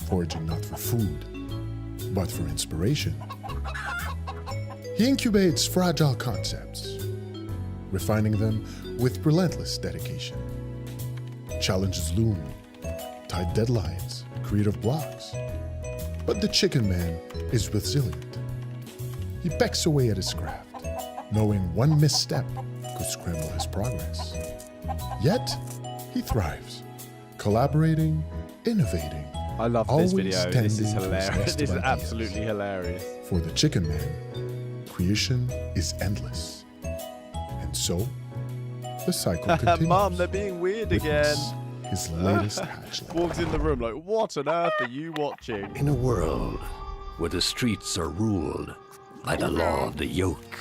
foraging not for food, but for inspiration. He incubates fragile concepts, refining them with relentless dedication. Challenges loom, tight deadlines, creative blocks. But the Chicken Man is resilient. He pecks away at his craft, knowing one misstep could scramble his progress. Yet, he thrives, collaborating, innovating. I love this always video. This is tending to his hilarious. nest This of is ideas. absolutely hilarious. For the Chicken Man, creation is endless. And so, the cycle continues. Mum, they're being weird again. His latest hatchling. Walks in the room like, what on earth are you watching? In a world where the streets are ruled by the law of the yoke,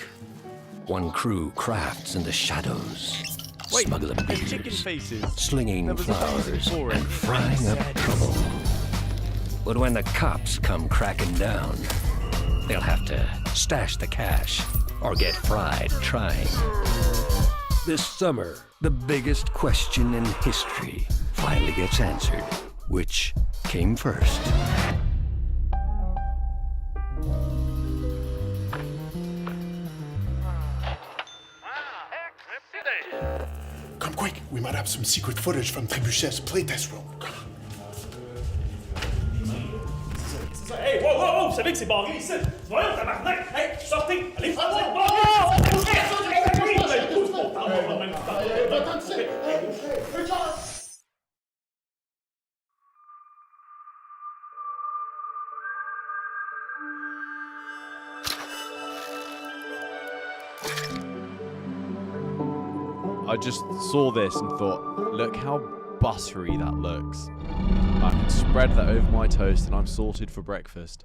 one crew crafts in the shadows, smuggling chicken beers, faces. slinging There was a reason flowers, for it. and frying up trouble. But when the cops come cracking down, they'll have to stash the cash, or get fried trying. This summer, the biggest question in history finally gets answered. Which came first? Come quick, we might have some secret footage from Trebuche's playtest room. Hey, wow, wow, wow, vous savez que c'est barré ici? Voyons, tabarnak! Hey, sortez! Allez, I just saw this and thought, look how buttery that looks. I can spread that over my toast and I'm sorted for breakfast.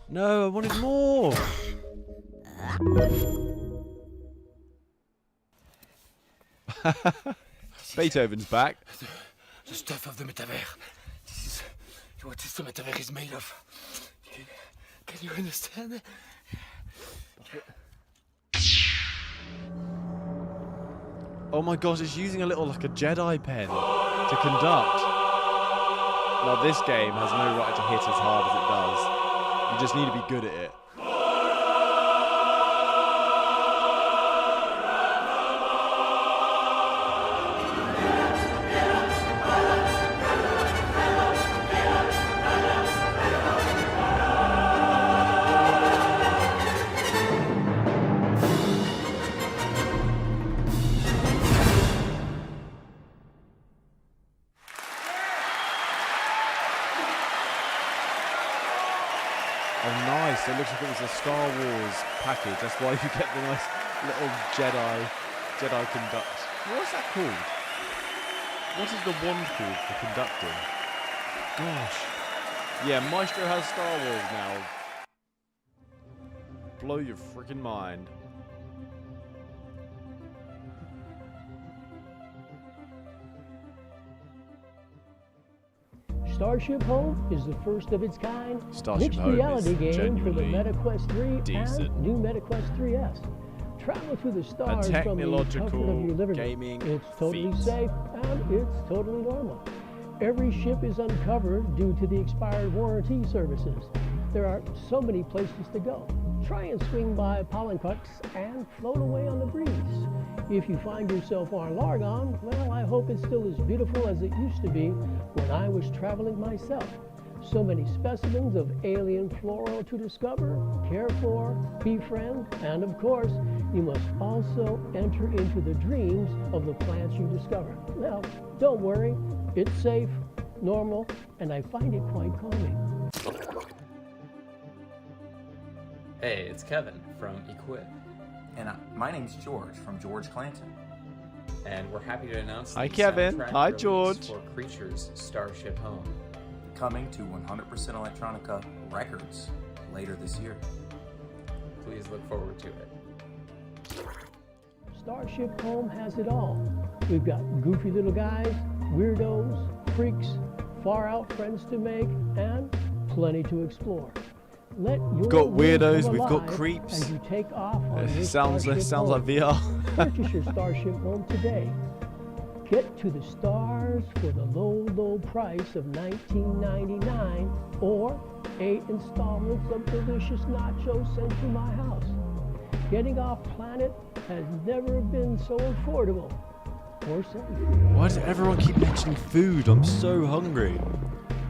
No, I wanted more! Beethoven's back. The stuff of the metaverse. This is what the metaverse is made of. Can you understand? Oh my gosh, it's using a little, like a Jedi pen to conduct. Now this game has no right to hit as hard as it does. You just need to be good at it. It looks like it was a Star Wars package. That's why you get the nice little Jedi conduct. What's that called? What is the wand called for conducting? Gosh. Yeah, Maestro has Star Wars now. Blow your freaking mind. Starship Home is the first of its kind Starship mixed Home reality is game for the MetaQuest 3 decent. and new MetaQuest 3S. Travel through the stars from the comfort of your living gaming room. It's totally feat. safe and it's totally normal. Every ship is uncovered due to the expired warranty services. There are so many places to go. Try and swing by Pollencuts and float away on the breeze. If you find yourself on Largon, well, I hope it's still as beautiful as it used to be when I was traveling myself. So many specimens of alien flora to discover, care for, befriend, and of course, you must also enter into the dreams of the plants you discover. Now, don't worry, it's safe, normal, and I find it quite calming. Hey, it's Kevin from Equip. And my name's George from George Clanton. And we're happy to announce Hi, the Kevin. soundtrack Hi, release George. for Creature's Starship Home. Coming to 100% Electronica Records later this year. Please look forward to it. Starship Home has it all. We've got goofy little guys, weirdos, freaks, far out friends to make, and plenty to explore. Let your We've got weirdos, come we've got alive creeps. As you take off on your Sounds Starship like Home. VR. Purchase your Starship Home today. Get to the stars for the low, low price of $19.99 or 8 installments of delicious nachos sent to my house. Getting off planet has never been so affordable or safe. Why does everyone keep mentioning food? I'm so hungry.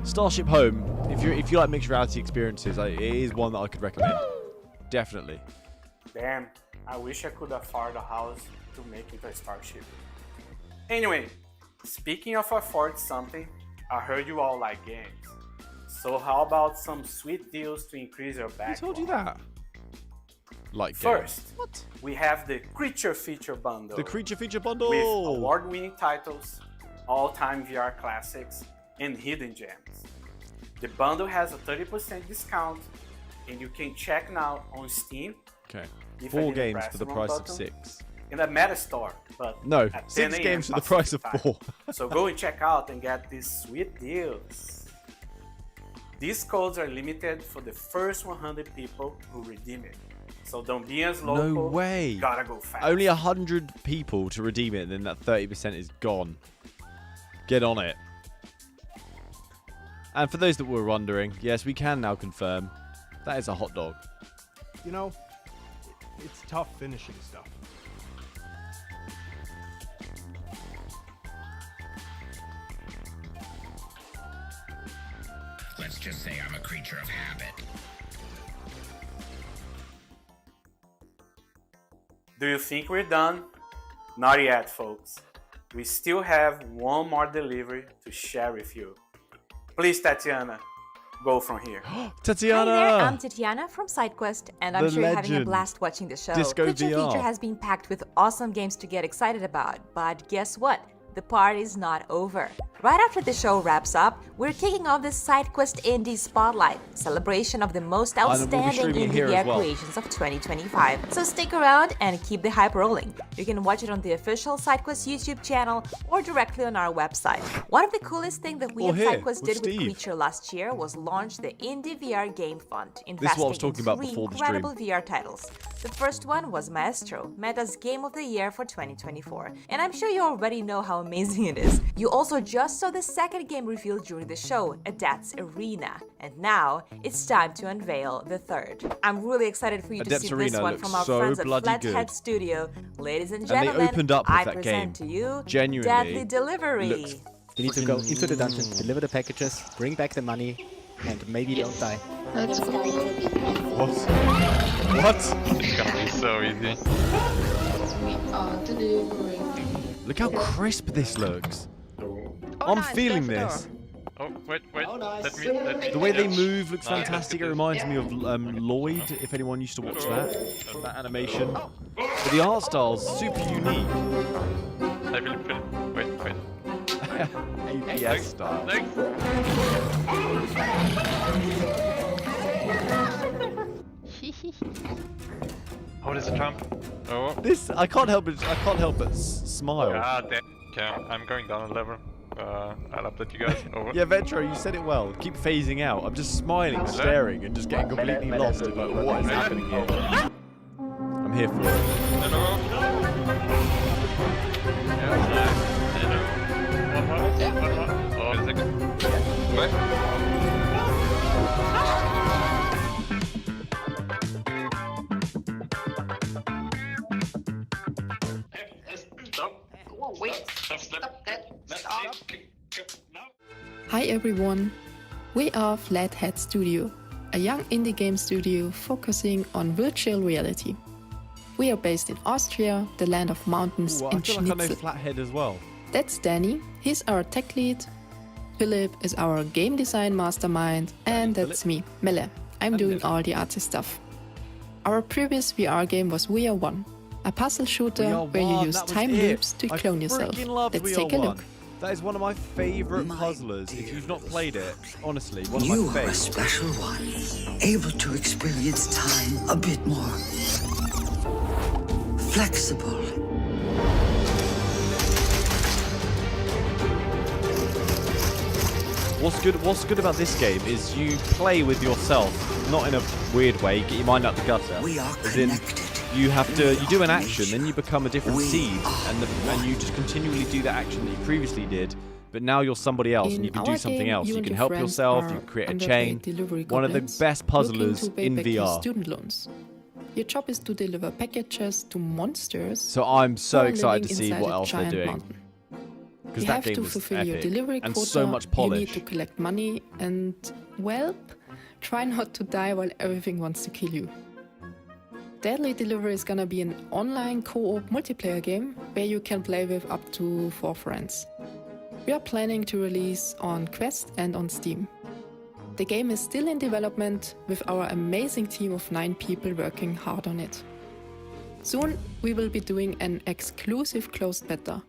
Starship Home, if you like mixed reality experiences, it is one that I could recommend. Definitely. Damn, I wish I could afford a house to make it a starship. Anyway, speaking of afford something, I heard you all like games. So how about some sweet deals to increase your backlog? Who told you that? Like First, what? We have the Creature Feature Bundle. The Creature Feature Bundle! With award-winning titles, all-time VR classics, and hidden gems. The bundle has a 30% discount, and you can check now on Steam. Okay. If I 4 didn't games press for the the price wrong of button. 6. In the Meta Store, but No, at 6 10 games for a.m. the price of Pacific 4. time. So go and check out and get these sweet deals. These codes are limited for the first 100 people who redeem it. So don't be as No local. way. Gotta go fast. Only 100 people to redeem it, and then that 30% is gone. Get on it. And for those that were wondering, yes, we can now confirm that is a hot dog. You know, it's tough finishing stuff. Let's just say I'm a creature of habit. Do you think we're done? Not yet, folks. We still have one more delivery to share with you. Please, Tatiana, go from here. Tatiana! Hi there, I'm Tatiana from SideQuest, and I'm The sure you're having a legend. blast watching the show. Disco Creature VR. Feature has been packed with awesome games to get excited about, but guess what? The party's not over. Right after the show wraps up, we're kicking off the SideQuest Indie Spotlight, celebration of the most we'll be outstanding streaming indie here as VR well. creations of 2025. So stick around and keep the hype rolling. You can watch it on the official SideQuest YouTube channel or directly on our website. One of the coolest things that we Or at here, SideQuest with did with Steve. Creature last year was launch the Indie VR Game Fund, This is investing what I was talking in about 3 before the incredible stream. VR titles. The first one was Maestro, Meta's Game of the Year for 2024, and I'm sure you already know how amazing it is. You also just saw the second game revealed during the show, Adept's Arena, and now it's time to unveil the third. I'm really excited for you to Adept's see Arena this one looks from our so friends at bloody Flathead good. Studio. Ladies and And gentlemen, they opened up with I that present game. to you Genuinely Deadly Delivery. looks You need to go into the dungeon, deliver the packages, bring back the money, and maybe don't die. That's cool. What? What? It's gonna be so easy. Look how crisp this looks. I'm feeling this. Oh, wait. Let me. The way they yeah. move looks No, fantastic. It reminds me of Lloyd, if anyone used to watch that animation. But the art style's super unique. I will. Wait. APS style. Oh, there's a jump. Oh. This I can't help but smile. Ah, damn. Okay, I'm going down a level. I'll update you guys. Over. Yeah, Vetro, you said it well. Keep phasing out. I'm just smiling, staring, and just getting completely lost in like what is happening here. I'm here for it. Hello. One more. Oh, wait a second. Wait. Hi everyone, we are Flathead Studio, a young indie game studio focusing on virtual reality. We are based in Austria, the land of mountains Ooh, I and feel like I know schnitzel. Flathead as well. That's Danny, he's our tech lead. Philip is our game design mastermind, and that's me, Melle. I'm doing all the artsy stuff. Our previous VR game was We Are One, a puzzle shooter VR where you One, use that was time it. loops to I clone yourself. freaking loved Let's We take Are a One. look. That is one of my favourite puzzlers. If you've not played it, honestly, one of my You are a favourites. special one, able to experience time a bit more flexible. What's good about this game is you play with yourself, not in a weird way, get your mind out the gutter. We are As in, connected. you do an action, then you become a different seed, and you just continually do that action that you previously did, but now you're somebody else and you can do our something game, else. You and can your help friends yourself, are you can create a underpaid chain. delivery One of the goblins best looking puzzlers to pay in back your VR. student loans. Your job is to deliver packages to monsters. So I'm so who are excited living to see inside what a else they're giant doing. mountain. Because You that have game to was fulfill your epic delivery and quota. so much You polish. need to collect money and, well, try not to die while everything wants to kill you. Deadly Delivery is gonna be an online co-op multiplayer game where you can play with up to 4 friends. We are planning to release on Quest and on Steam. The game is still in development with our amazing team of 9 people working hard on it. Soon we will be doing an exclusive closed beta,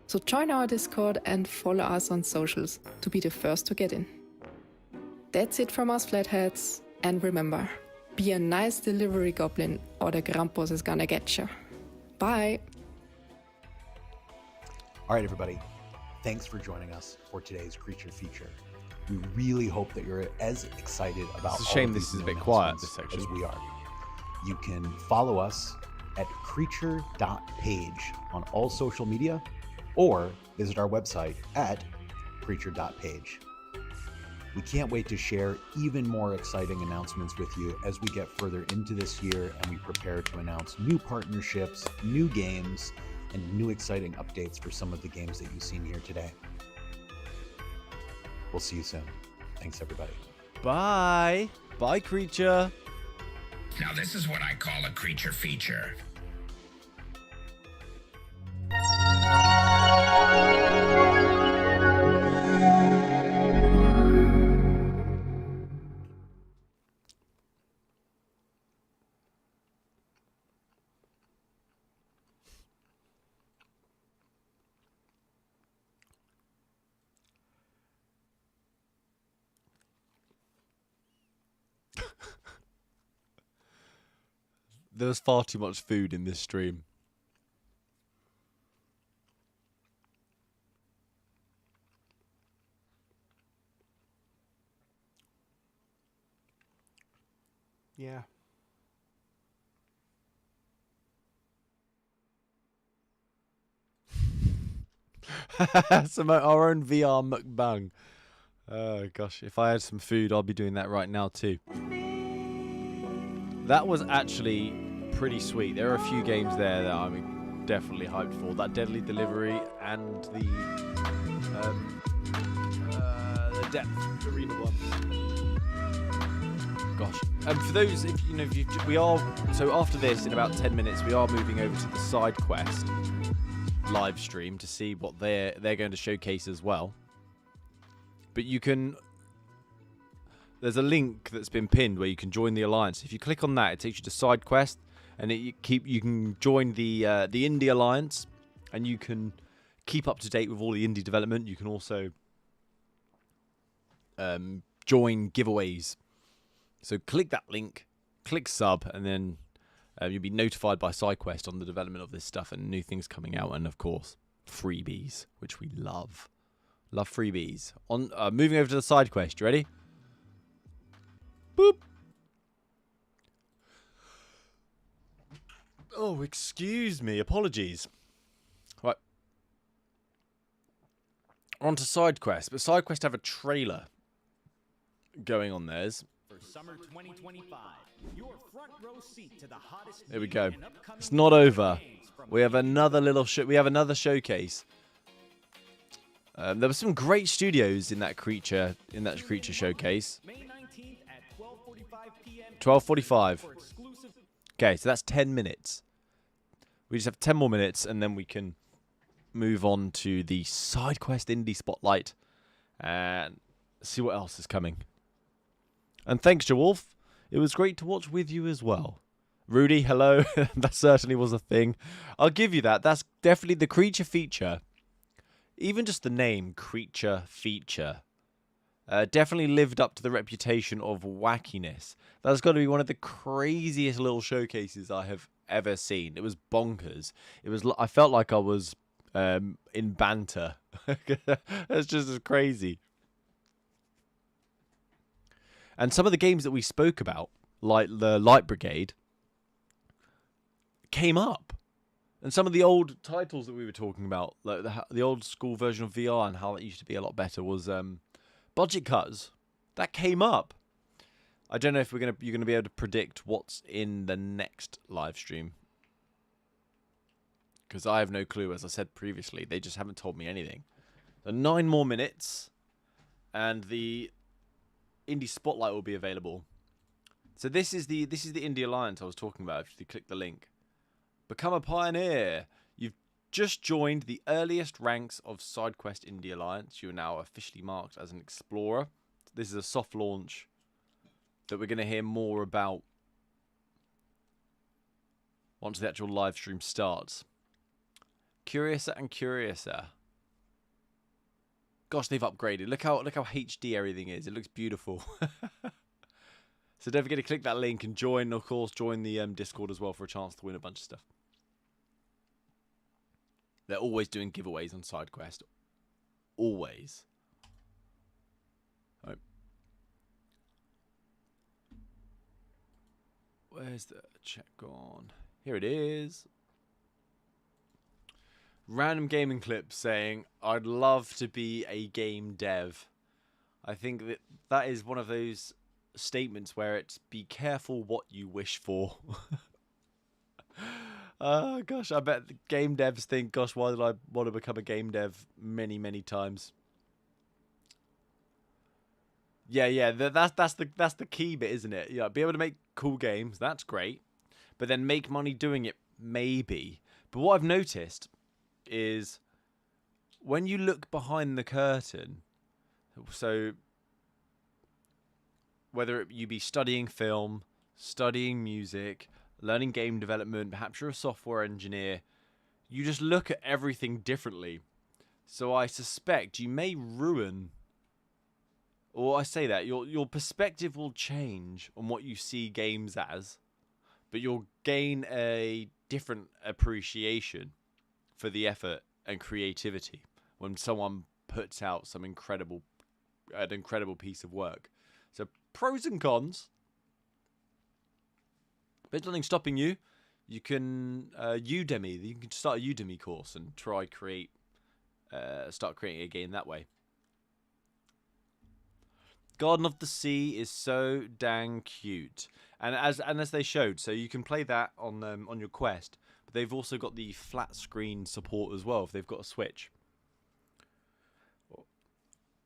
so join our Discord and follow us on socials to be the first to get in. That's it from us Flatheads, and remember, be a nice delivery goblin or the Krampus is gonna get you. Bye! All right, everybody. Thanks for joining us for today's Creature Feature. We really hope that you're as excited about It's a shame all of this these is a new bit quiet, announcements this section. as we are. You can follow us at creature.page on all social media, or visit our website at creature.page. We can't wait to share even more exciting announcements with you as we get further into this year and we prepare to announce new partnerships, new games, and new exciting updates for some of the games that you've seen here today. We'll see you soon. Thanks, everybody. Bye. Bye, Creature. Now this is what I call a creature feature. There was far too much food in this stream. Yeah. Some our own VR mukbang. Oh gosh, if I had some food, I'd be doing that right now too. That was actually pretty sweet. There are a few games there that I'm definitely hyped for. That Deadly Delivery and the Adept Arena one. Gosh. And for those, if you know, we are so after this, in about 10 minutes, we are moving over to the SideQuest live stream to see what they're going to showcase as well. But you can. There's a link that's been pinned where you can join the alliance. If you click on that, it takes you to SideQuest, and you can join the Indie Alliance, and you can keep up to date with all the indie development. You can also join giveaways. So click that link, click sub, and then you'll be notified by SideQuest on the development of this stuff and new things coming out, and of course freebies, which we love. Love freebies. On moving over to the SideQuest. You ready? Boop. Oh, excuse me. Apologies. Right. On to SideQuest. But SideQuest have a trailer going on theirs. For summer 2025, your front row seat to the hottest. There we go. It's not over. We have another little we have another showcase. There were some great studios in that creature showcase. May 19th at 12:45 p.m. 12:45. Okay, so that's 10 minutes. We just have 10 more minutes, and then we can move on to the SideQuest Indie Spotlight and see what else is coming. And thanks, Jawolf. It was great to watch with you as well. Rudy, hello. That certainly was a thing. I'll give you that. That's definitely the creature feature. Even just the name, creature feature, definitely lived up to the reputation of wackiness. That's got to be one of the craziest little showcases I have ever seen. It was bonkers. I felt like I was in banter. It's just as crazy. And some of the games that we spoke about, like the Light Brigade, came up. And some of the old titles that we were talking about, like the old school version of VR and how it used to be a lot better, was budget cuts. That came up. I don't know if you're gonna be able to predict what's in the next live stream, because I have no clue. As I said previously, they just haven't told me anything. So 9 more minutes, and the Indie Spotlight will be available. So this is the Indie Alliance I was talking about. If you click the link. Become a pioneer. You've just joined the earliest ranks of SideQuest Indie Alliance. You are now officially marked as an explorer. This is a soft launch that we're going to hear more about once the actual live stream starts. Curiouser and curiouser. Gosh, they've upgraded. Look how HD everything is. It looks beautiful. So don't forget to click that link and join. Of course, join the Discord as well for a chance to win a bunch of stuff. They're always doing giveaways on SideQuest. Always. Where's the chat gone? Here it is. Random gaming clip saying, I'd love to be a game dev. I think that is one of those statements where it's be careful what you wish for. Oh, gosh, I bet the game devs think, gosh, why did I want to become a game dev many, many times? Yeah, that's the key bit, isn't it? Yeah, be able to make cool games, that's great. But then make money doing it, maybe. But what I've noticed is when you look behind the curtain, so whether you be studying film, studying music, learning game development, perhaps you're a software engineer, you just look at everything differently. So I suspect you may ruin, or I say that, your perspective will change on what you see games as, but you'll gain a different appreciation for the effort and creativity when someone puts out an incredible piece of work. So pros and cons. There's nothing stopping you. You can Udemy. You can start a Udemy course and start creating a game that way. Garden of the Sea is so dang cute, and as they showed, so you can play that on your Quest. But they've also got the flat screen support as well if they've got a Switch.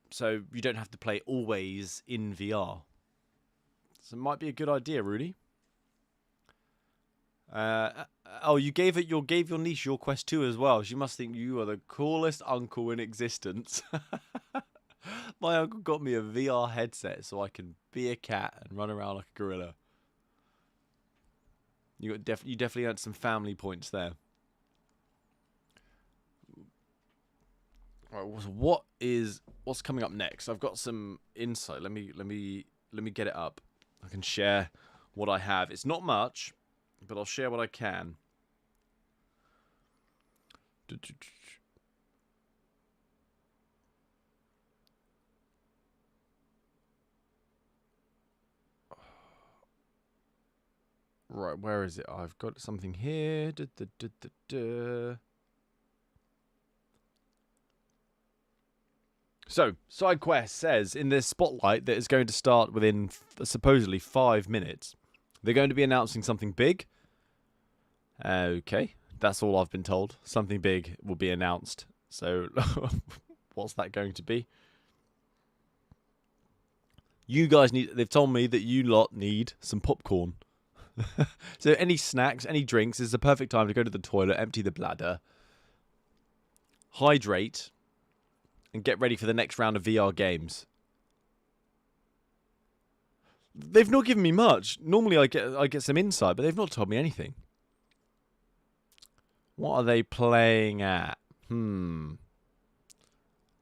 So you don't have to play always in VR. So it might be a good idea, Rudy. Oh, you gave your niece your Quest 2 as well. She must think you are the coolest uncle in existence. My uncle got me a VR headset so I can be a cat and run around like a gorilla. You definitely earned some family points there. All right, what's coming up next? I've got some insight. Let me get it up. I can share what I have. It's not much, but I'll share what I can. Right, where is it? I've got something here. So, SideQuest says in this spotlight that is going to start within supposedly 5 minutes. They're going to be announcing something big. Okay, that's all I've been told. Something big will be announced. So, what's that going to be? You guys they've told me that you lot need some popcorn. So any snacks, any drinks, this is the perfect time to go to the toilet, empty the bladder, hydrate, and get ready for the next round of VR games. They've not given me much. Normally I get some insight, but they've not told me anything. What are they playing at?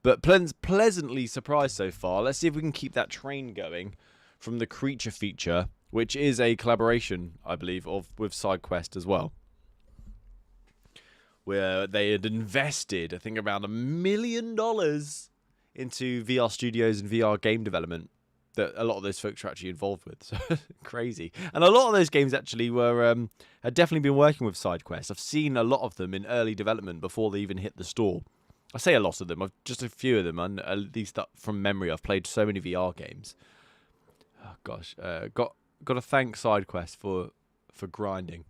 But pleasantly surprised so far. Let's see if we can keep that train going from the creature feature, which is a collaboration, I believe, with SideQuest as well. Where they had invested, I think, around $1 million into VR studios and VR game development that a lot of those folks are actually involved with. So crazy. And a lot of those games actually had definitely been working with SideQuest. I've seen a lot of them in early development before they even hit the store. I say a lot of them. Just a few of them, and at least from memory, I've played so many VR games. Oh gosh, got to thank SideQuest for grinding.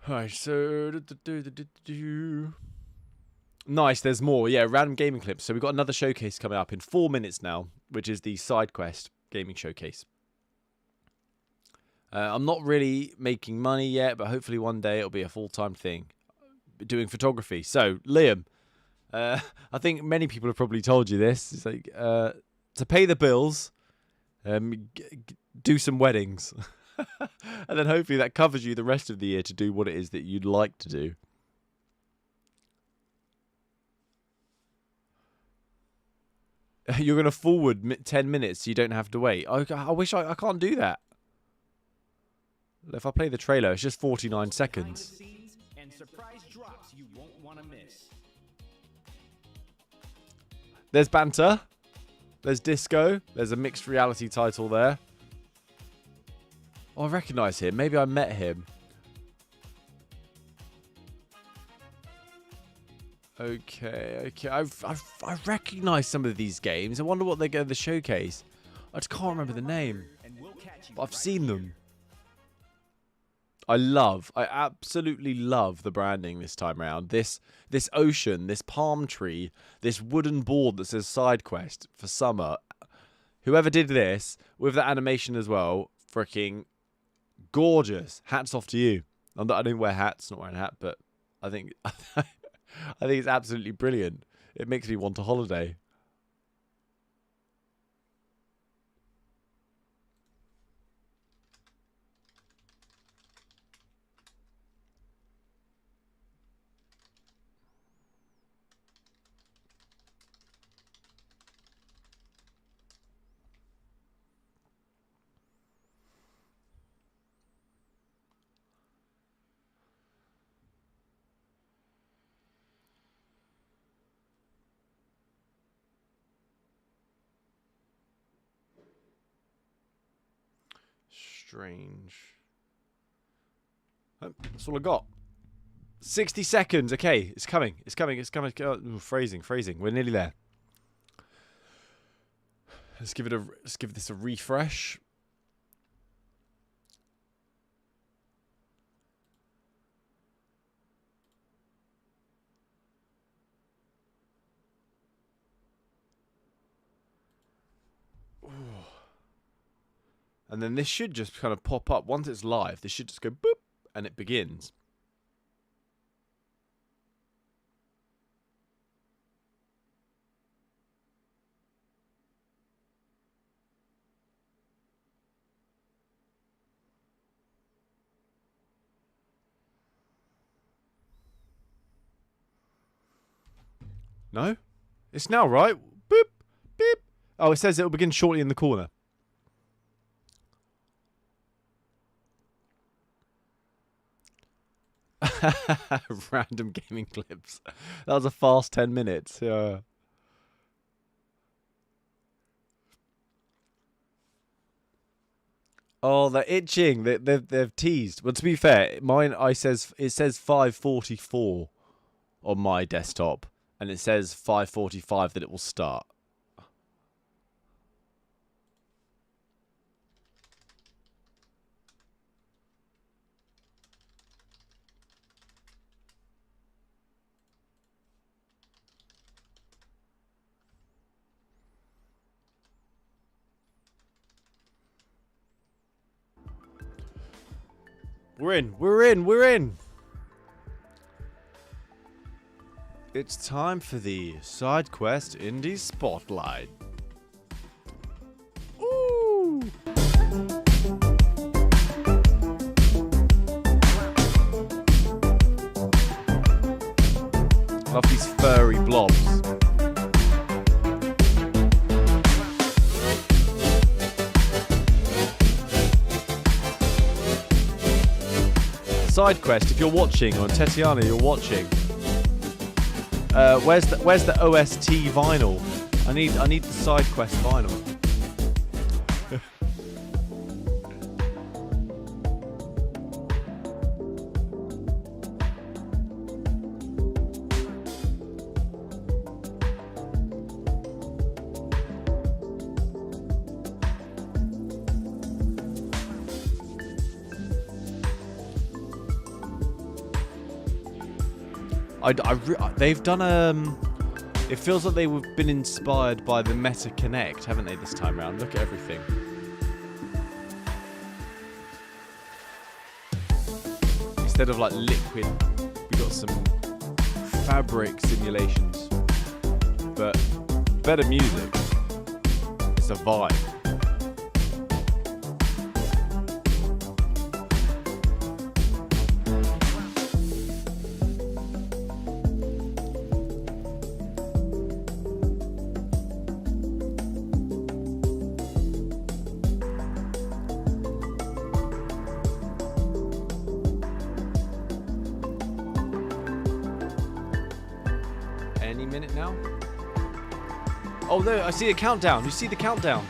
Alright, so nice. There's more. Yeah, random gaming clips. So we've got another showcase coming up in 4 minutes now, which is the SideQuest gaming showcase. I'm not really making money yet, but hopefully one day it'll be a full-time thing. Doing photography. So Liam, I think many people have probably told you this. It's like to pay the bills, do some weddings, and then hopefully that covers you the rest of the year to do what it is that you'd like to do. You're going to forward 10 minutes so you don't have to wait. I wish I can't do that. If I play the trailer, it's just 49 seconds. And surprise drops you won't want to miss. There's banter. There's disco. There's a mixed reality title there. Oh, I recognise him. Maybe I met him. Okay. I recognise some of these games. I wonder what they get in the showcase. I just can't remember the name. But I've seen them. I absolutely love the branding this time around. This ocean, this palm tree, this wooden board that says SideQuest for summer. Whoever did this, with the animation as well, freaking gorgeous. Hats off to you. I don't wear hats, not wearing a hat, but I think it's absolutely brilliant. It makes me want a holiday. Strange. Oh, that's all I got. 60 seconds. Okay, it's coming. It's coming. Oh, phrasing. We're nearly there. Let's give this a refresh. And then this should just kind of pop up. Once it's live, this should just go boop, and it begins. No? It's now, right? Boop, beep. Oh, it says it will begin shortly in the corner. Random gaming clips. That was a fast 10 minutes. Yeah. Oh, they're itching. They've teased. Well, to be fair, mine it says 5:44 on my desktop, and it says 5:45 that it will start. We're in. It's time for the SideQuest Indie Spotlight. Ooh! Love these furry blobs. SideQuest, if you're watching, or Tetiana, you're watching. Where's the OST vinyl? I need the SideQuest vinyl. They've done it feels like they've been inspired by the Meta Connect, haven't they, this time around? Look at everything. Instead of like liquid, we got some fabric simulations, but better music. It's a vibe. Oh, there, I see a countdown. You see the countdown.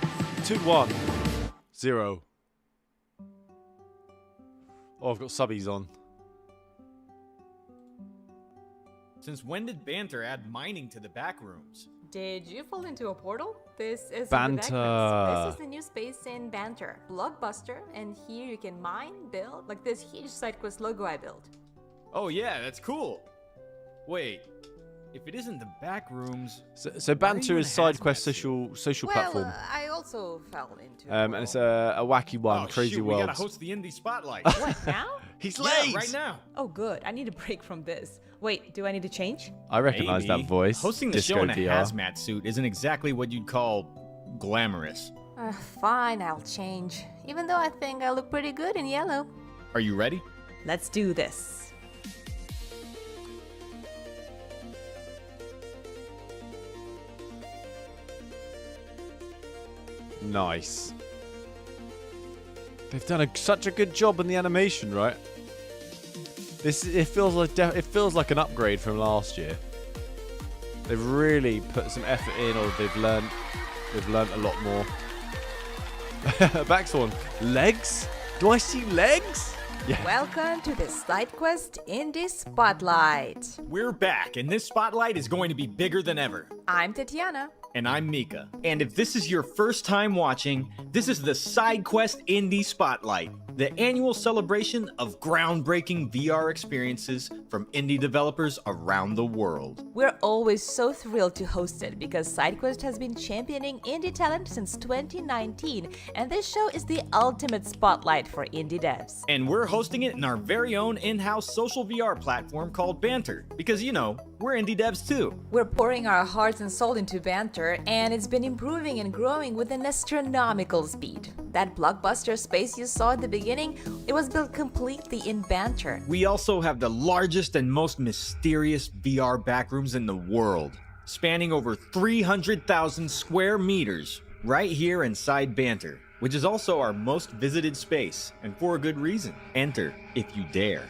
2, 1, 0. Oh, I've got subbies on. Since when did Banter add mining to the back rooms? Did you fall into a portal? This is Banter. This is the new space in Banter, Blockbuster, and here you can mine, build, like this huge SideQuest logo I built. Oh yeah, that's cool. Wait, if it isn't the back rooms, So Banter is SideQuest social platform. I also fell into. And it's a wacky one, oh, crazy shoot, world. We gotta host the indie spotlight. What now? He's Yeah, late. right now. Oh, good. I need a break from this. Wait, do I need to change? I recognize Maybe. that voice. Hosting the Disco show in a VR. hazmat suit isn't exactly what you'd call glamorous. Fine, I'll change. Even though I think I look pretty good in yellow. Are you ready? Let's do this. Nice. They've done such a good job in the animation, right? It feels like an upgrade from last year. They've really put some effort in, or they've learned a lot more. Backthorn, legs? Do I see legs? Yeah. Welcome to the SideQuest Indie Spotlight. We're back, and this spotlight is going to be bigger than ever. I'm Tatiana. And I'm Mika. And if this is your first time watching, this is the SideQuest Indie Spotlight, the annual celebration of groundbreaking VR experiences from indie developers around the world. We're always so thrilled to host it because SideQuest has been championing indie talent since 2019, and this show is the ultimate spotlight for indie devs. And we're hosting it in our very own in-house social VR platform called Banter, because you know, we're indie devs too. We're pouring our hearts and soul into Banter, and it's been improving and growing with an astronomical speed. That blockbuster space you saw at the beginning, it was built completely in Banter. We also have the largest and most mysterious VR backrooms in the world, spanning over 300,000 square meters, right here inside Banter, which is also our most visited space, and for a good reason. Enter if you dare.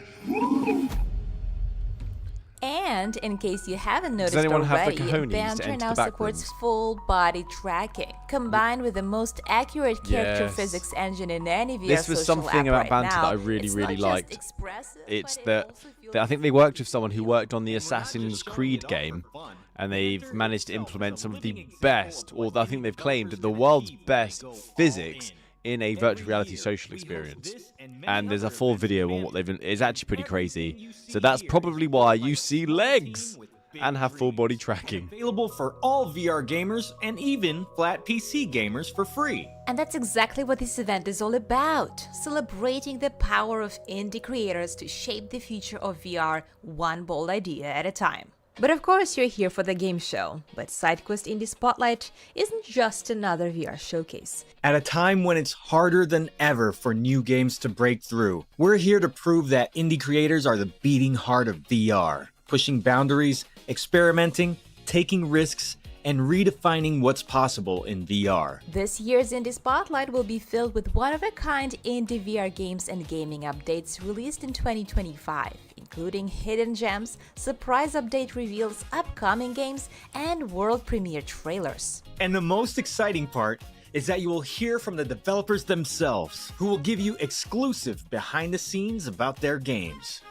And in case you haven't noticed anyone have the already, cojones to Banter enter now the back supports rooms? full body tracking, combined with the most accurate character Yes. physics engine in any VR This was social something app about right Banter now. that I really, It's really not just liked. expressive, It's but that I think they worked with someone who worked on the Assassin's Creed game, and they've managed to implement some of the best, or I think they've claimed the world's best physics in a virtual reality social experience. And there's a full video on what they've been. It's actually pretty crazy. So that's probably why you see legs and have full body tracking. Available for all VR gamers and even flat PC gamers for free. And that's exactly what this event is all about, celebrating the power of indie creators to shape the future of VR one bold idea at a time. But of course you're here for the game show, but SideQuest Indie Spotlight isn't just another VR showcase. At a time when it's harder than ever for new games to break through, we're here to prove that indie creators are the beating heart of VR, pushing boundaries, experimenting, taking risks, and redefining what's possible in VR. This year's Indie Spotlight will be filled with one-of-a-kind indie VR games and gaming updates released in 2025, including hidden gems, surprise update reveals, upcoming games, and world premiere trailers. And the most exciting part is that you will hear from the developers themselves, who will give you exclusive behind the scenes about their games.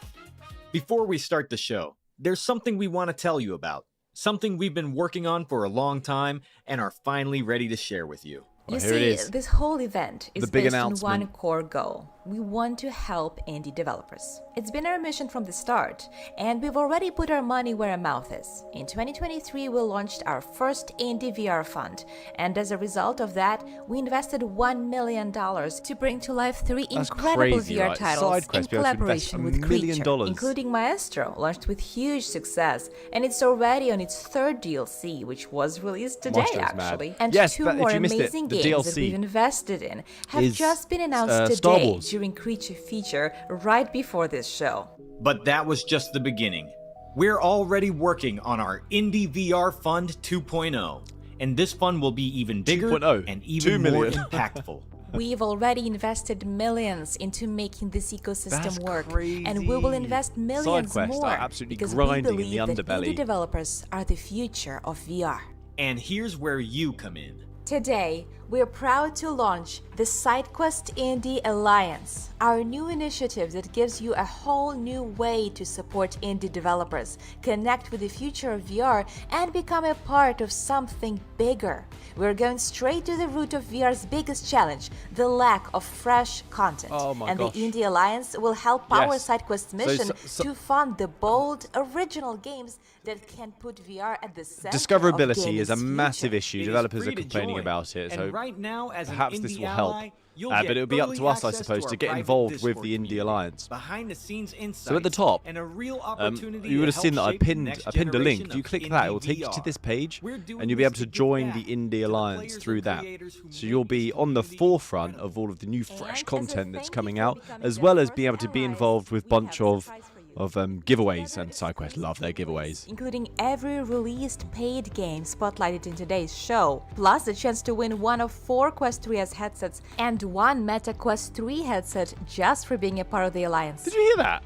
Before we start the show, there's something we want to tell you about. Something we've been working on for a long time and are finally ready to share with you. You see, this whole event is based on one core goal. We want to help indie developers. It's been our mission from the start, and we've already put our money where our mouth is. In 2023, we launched our first indie VR fund, and as a result of that, we invested $1 million to bring to life 3 incredible crazy, VR right? titles in SideQuest collaboration with $1 million. Creature, including Maestro, launched with huge success, and it's already on its 3rd DLC, which was released today, Maestro's mad. actually. And Yes, 2 but if more you missed it, amazing the games that DLC we've invested in have is, just been announced Star today Wars. during Creature feature right before this show. But that was just the beginning. We're already working on our Indie VR Fund 2.0, and this fund will be even bigger and even more impactful. We've already invested millions into making this ecosystem That's work, crazy. and we will invest millions SideQuest more are absolutely because grinding we in the believe that underbelly. indie developers are the future of VR. And here's where you come in. Today, we're proud to launch the SideQuest Indie Alliance, our new initiative that gives you a whole new way to support indie developers, connect with the future of VR, and become a part of something bigger. We're going straight to the root of VR's biggest challenge, the lack of fresh content. Oh my and gosh. the Indie Alliance will help power Yes. SideQuest's mission So- to fund the bold, original games that can put VR at the center Discoverability of is a gaming's massive future. issue. It is Developers free are to complaining join. about it, And so right now, as an perhaps this indie will help. ally, you'll But get it'll be up to early us, I access suppose, our to get private involved with Discord the Indie community, Alliance. behind-the-scenes insights, So at the top, and a real opportunity you would to have seen that help I shape the pinned next a link. generation If you of click that, it will indie take you to VR. this page, We're doing and you'll be able this to give join back the to Indie Alliance players through and that. creators who So you'll be on the forefront of all of the new fresh content that's coming out, as well as being able to be involved with a bunch of giveaways, and SideQuest love their giveaways. Including every released paid game spotlighted in today's show, plus a chance to win one of 4 Quest 3S headsets and 1 Meta Quest 3 headset just for being a part of the Alliance. Did you hear that?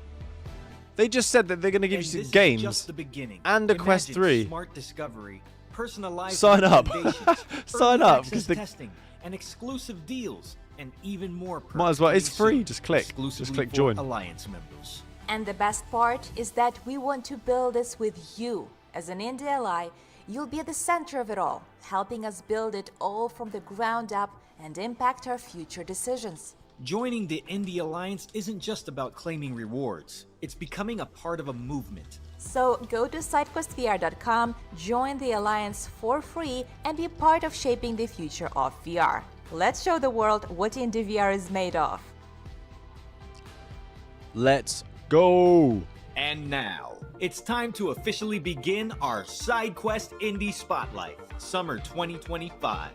They just said that they're going to give you some games Just the beginning. and a Quest Imagine 3. Smart discovery, personalized Sign up. recommendations, Sign early up, access 'cause the- testing, and exclusive deals, and even more. Might as well. It's perks coming free. soon, Just click. Just exclusively click for join. Alliance members. And the best part is that we want to build this with you. As an indie ally, you'll be at the center of it all, helping us build it all from the ground up and impact our future decisions. Joining the Indie Alliance isn't just about claiming rewards. It's becoming a part of a movement. So go to SideQuestVR.com, join the Alliance for free, and be part of shaping the future of VR. Let's show the world what indie VR is made of. Let's go. And now, it's time to officially begin our SideQuest Indie Spotlight, Summer 2025.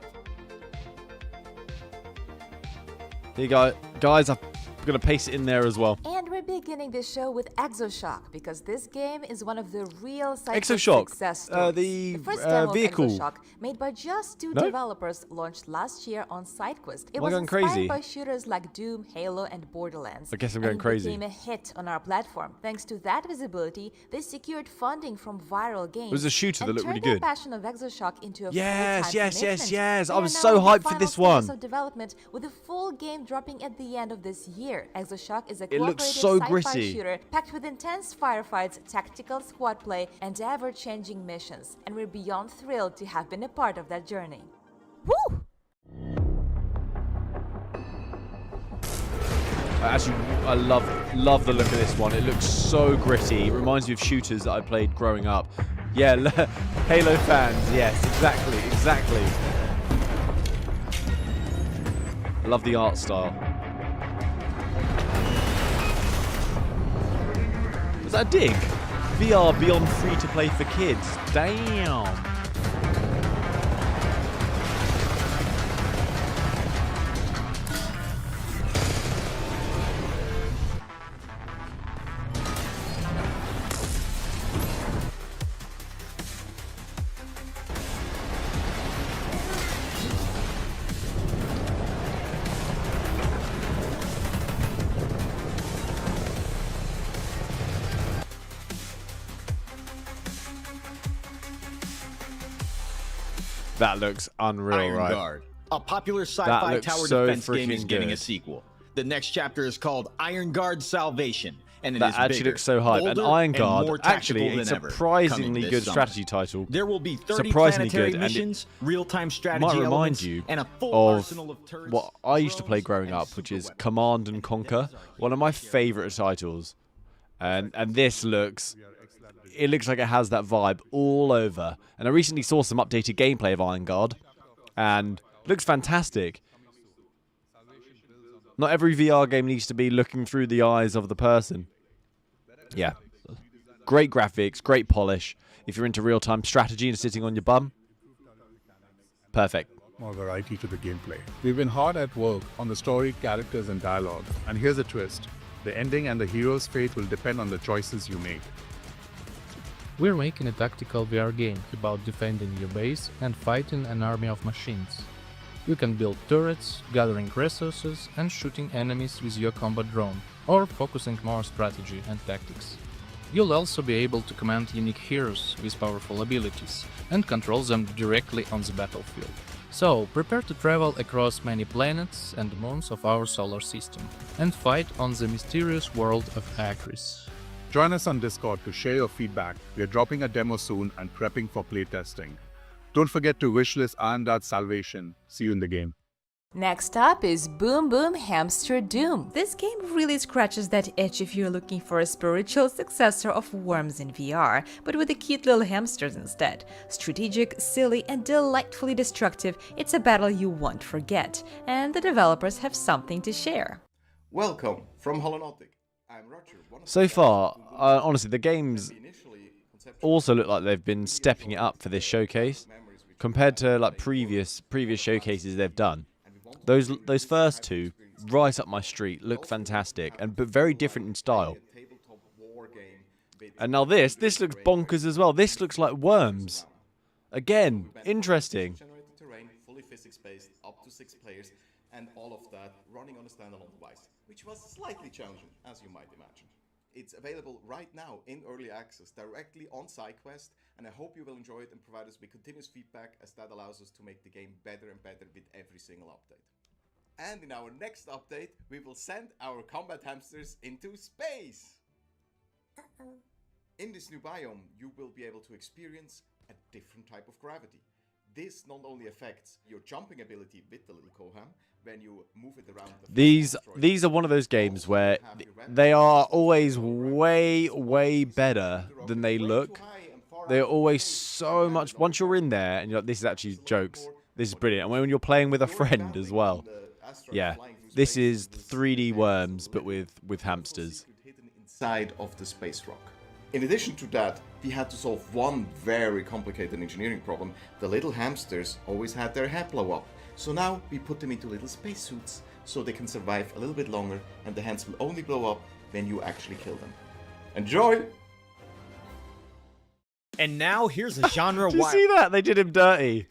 Here you go, guys. I'm going to paste it in there as well. And we're beginning the show with Exosshock, because this game is one of the real SideQuest Exosshock, success stories. the first demo vehicle. of Exosshock, made by just 2 No? developers, launched last year on SideQuest. It Am I was going inspired crazy? by shooters like Doom, Halo, and Borderlands. I guess I'm and going it crazy. became a hit on our platform. Thanks to that visibility, they secured funding from viral games. It was a shooter that and looked really turned good. their passion of Exosshock into a Yes, full-time yes, yes, commitment. yes. I They was are so now in the hyped for final this stages one. of development, with a full game dropping at the end of this year. Exosshock is a It looks cooperative so sci-fi gritty. shooter packed with intense firefights, tactical squad play, and ever-changing missions. And we're beyond thrilled to have been a part of that journey. Woo! Actually, I love the look of this one. It looks so gritty. It reminds me of shooters that I played growing up. Yeah, Halo fans. Yes, exactly. I love the art style. Was that a dig? VR beyond free to play for kids. Damn. That looks unreal, Iron right? Guard, a popular That sci-fi looks tower so defense game, is freaking getting a good. sequel. The next chapter is called Iron Guard Salvation, and it That is actually bigger, looks so hype. And bolder, Iron and Guard, more actually, tactical a than ever, surprisingly coming this good summer. strategy title. There will be 30 Surprisingly planetary good, and it missions, real-time strategy might remind elements, you and a full of arsenal of turrets, what I used to play growing up, which is Command and Conquer, one of my favorite titles. And this looks, it looks like it has that vibe all over. And I recently saw some updated gameplay of Iron Guard, and it looks fantastic. Not every VR game needs to be looking through the eyes of the person. Yeah. Great graphics, great polish. If you're into real-time strategy and sitting on your bum, perfect. More variety to the gameplay. We've been hard at work on the story, characters, and dialogue. And here's a twist. The ending and the hero's fate will depend on the choices you make. We're making a tactical VR game about defending your base and fighting an army of machines. You can build turrets, gathering resources, and shooting enemies with your combat drone, or focusing more on strategy and tactics. You'll also be able to command unique heroes with powerful abilities, and control them directly on the battlefield. So, prepare to travel across many planets and moons of our solar system, and fight on the mysterious world of Acris. Join us on Discord to share your feedback. We are dropping a demo soon and prepping for playtesting. Don't forget to wishlist Iron Dart's Salvation. See you in the game. Next up is Boom Boom Hamster Doom. This game really scratches that itch if you're looking for a spiritual successor of Worms in VR, but with the cute little hamsters instead. Strategic, silly, and delightfully destructive, it's a battle you won't forget, and the developers have something to share. Welcome from Holonautic. I'm Roger. So far, honestly, the games also look like they've been stepping it up for this showcase compared to like previous showcases they've done. Those first two, right up my street, look fantastic, but very different in style. And now this looks bonkers as well. This looks like Worms. Again, interesting. Terrain, fully physics-based, up to 6 players, and all of that running on a standalone device, which was slightly challenging, as you might imagine. It's available right now in early access, directly on SideQuest, and I hope you will enjoy it and provide us with continuous feedback, as that allows us to make the game better and better with every single update. And in our next update, we will send our combat hamsters into space! In this new biome, you will be able to experience a different type of gravity. This not only affects your jumping ability with the little Koham, when you move it around the These are one of those games where they are always way better than they look. They're always so much, once you're in there and you're like, this is actually jokes, this is brilliant. And when you're playing with a friend as well. Yeah, this is 3D Worms, but with hamsters. Hidden inside of the space rock. In addition to that, we had to solve one very complicated engineering problem. The little hamsters always had their head blow up. So now we put them into little spacesuits so they can survive a little bit longer, and the hands will only blow up when you actually kill them. Enjoy! And now here's a genre Did you see that? They did him dirty.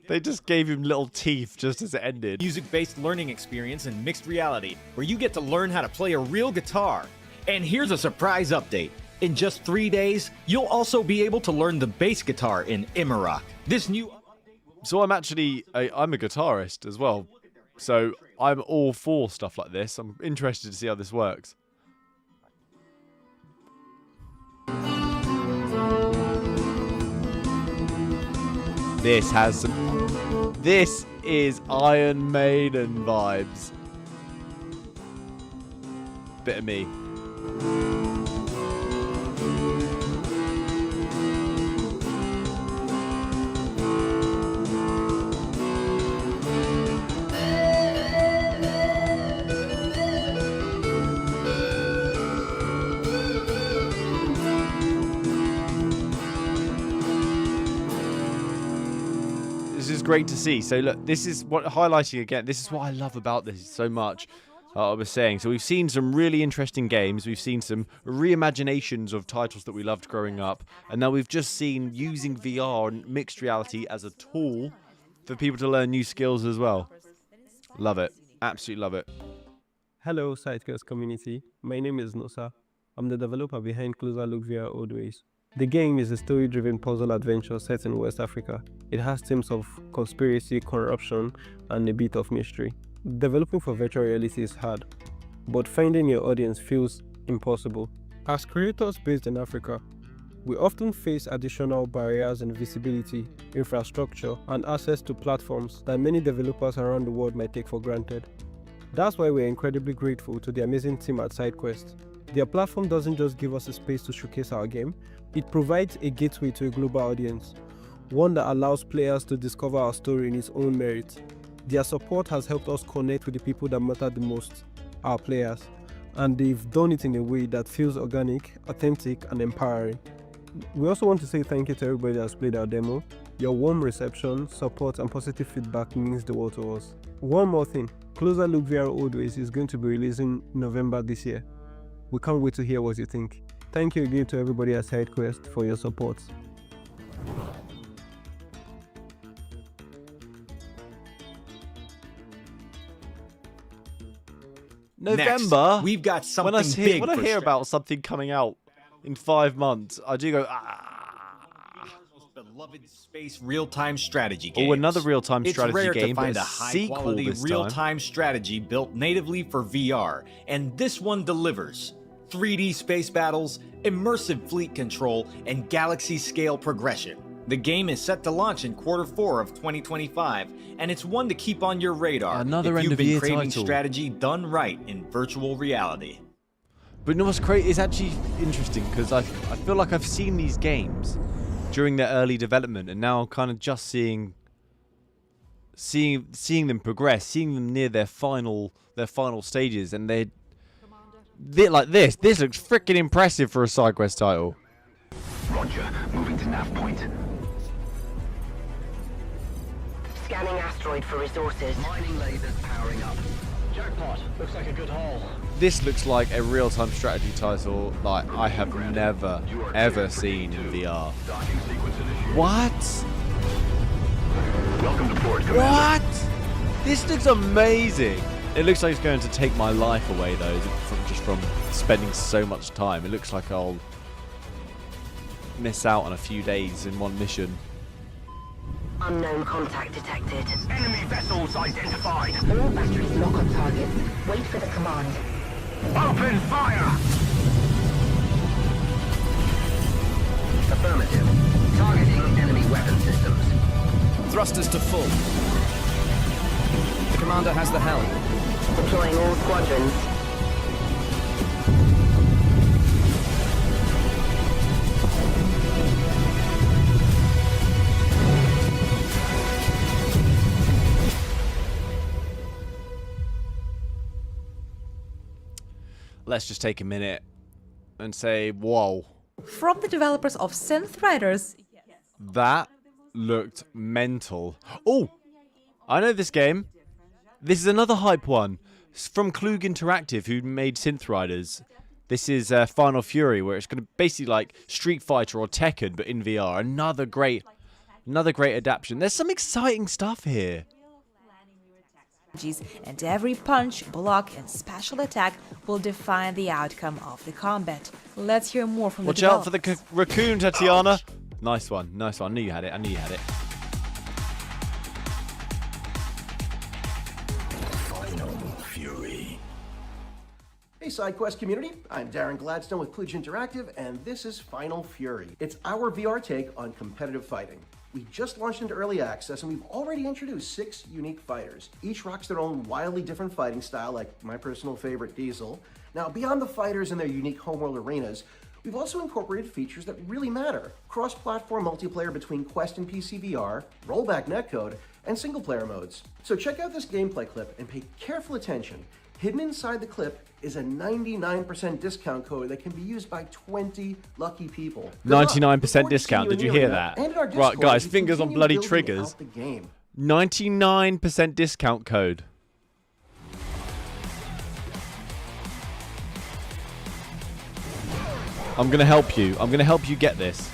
They just gave him little teeth just as it ended. Music-based learning experience in mixed reality, where you get to learn how to play a real guitar. And here's a surprise update. In just 3 days, you'll also be able to learn the bass guitar in Imarok. This new... So I'm a guitarist as well. So I'm all for stuff like this. I'm interested to see how this works. This is Iron Maiden vibes. Bit of me. This is great to see. So look, this is what highlighting again. This is what I love about this so much. I was saying. So we've seen some really interesting games. We've seen some reimaginations of titles that we loved growing up, and now we've just seen using VR and mixed reality as a tool for people to learn new skills as well. Love it. Absolutely love it. Hello, SideQuest community. My name is Nosa. I'm the developer behind Closer Look VR Old Ways. The game is a story-driven puzzle adventure set in West Africa. It has themes of conspiracy, corruption, and a bit of mystery. Developing for virtual reality is hard, but finding your audience feels impossible. As creators based in Africa, we often face additional barriers in visibility, infrastructure, and access to platforms that many developers around the world might take for granted. That's why we're incredibly grateful to the amazing team at SideQuest. Their platform doesn't just give us a space to showcase our game, it provides a gateway to a global audience, one that allows players to discover our story in its own merit. Their support has helped us connect with the people that matter the most, our players, and they've done it in a way that feels organic, authentic, and empowering. We also want to say thank you to everybody that's played our demo. Your warm reception, support, and positive feedback means the world to us. One more thing, Closer Look VR Old Ways is going to be releasing in November this year. We can't wait to hear what you think. Thank you again to everybody at SideQuest for your support. November. Next, we've got something big. When I hear about something coming out in 5 months, I do go, ah. beloved space real-time strategy game. Oh, another real-time strategy It's rare game, to but find a a sequel high-quality this time. real-time strategy built natively for VR, and this one delivers. 3D space battles, immersive fleet control, and galaxy-scale progression. The game is set to launch in Q4 of 2025, and it's one to keep on your radar Another if you've been end-of-year craving title. strategy done right in virtual reality. But you know what's great? It's actually interesting because I feel like I've seen these games during their early development, and now I'm kind of just seeing them progress, seeing them near their final stages, and they're like this. This looks freaking impressive for a SideQuest title. Roger, moving to nav point. Scanning asteroid for resources. Mining lasers powering up. Jackpot, looks like a good haul. This looks like a real-time strategy title like I have never ever seen in VR. What? Welcome to port, Commander. What? This looks amazing. It looks like it's going to take my life away though, from spending so much time. It looks like I'll miss out on a few days in one mission. Unknown contact detected. Enemy vessels identified. All batteries lock on targets. Wait for the command. Open fire! Affirmative. Targeting enemy weapon systems. Thrusters to full. The commander has the helm. Deploying all squadrons. Let's just take a minute and say, whoa. From the developers of Synth Riders. That looked mental. Oh, I know this game. This is another hype one. It's from Klug Interactive, who made Synth Riders. This is Final Fury, where it's going to basically like Street Fighter or Tekken, but in VR. Another great adaptation. There's some exciting stuff here. And every punch, block, and special attack will define the outcome of the combat. Let's hear more from the developers. Watch out for the raccoon, Tatiana. Nice one, nice one. I knew you had it. I knew you had it. Final Fury. Hey SideQuest community, I'm Darren Gladstone with Kludge Interactive, and this is Final Fury. It's our VR take on competitive fighting. We just launched into early access, and we've already introduced 6 unique fighters. Each rocks their own wildly different fighting style, like my personal favorite, Diesel. Now, beyond the fighters and their unique homeworld arenas, we've also incorporated features that really matter. Cross-platform multiplayer between Quest and PC VR, rollback netcode, and single-player modes. So check out this gameplay clip and pay careful attention. Hidden inside the clip is a 99% discount code that can be used by 20 lucky people. 99% discount, did you hear that? Right, guys, fingers on bloody triggers. 99% discount code. I'm gonna help you. I'm gonna help you get this.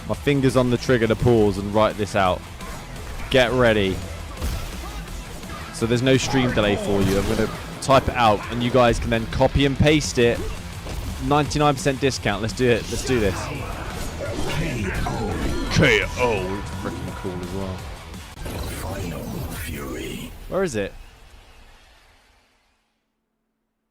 My fingers on the trigger to pause and write this out. Get ready. So there's no stream delay for you. I'm going to type it out and you guys can then copy and paste it. 99% discount. Let's do it. Let's do this. KO. It's freaking cool as well. Final Fury. Where is it?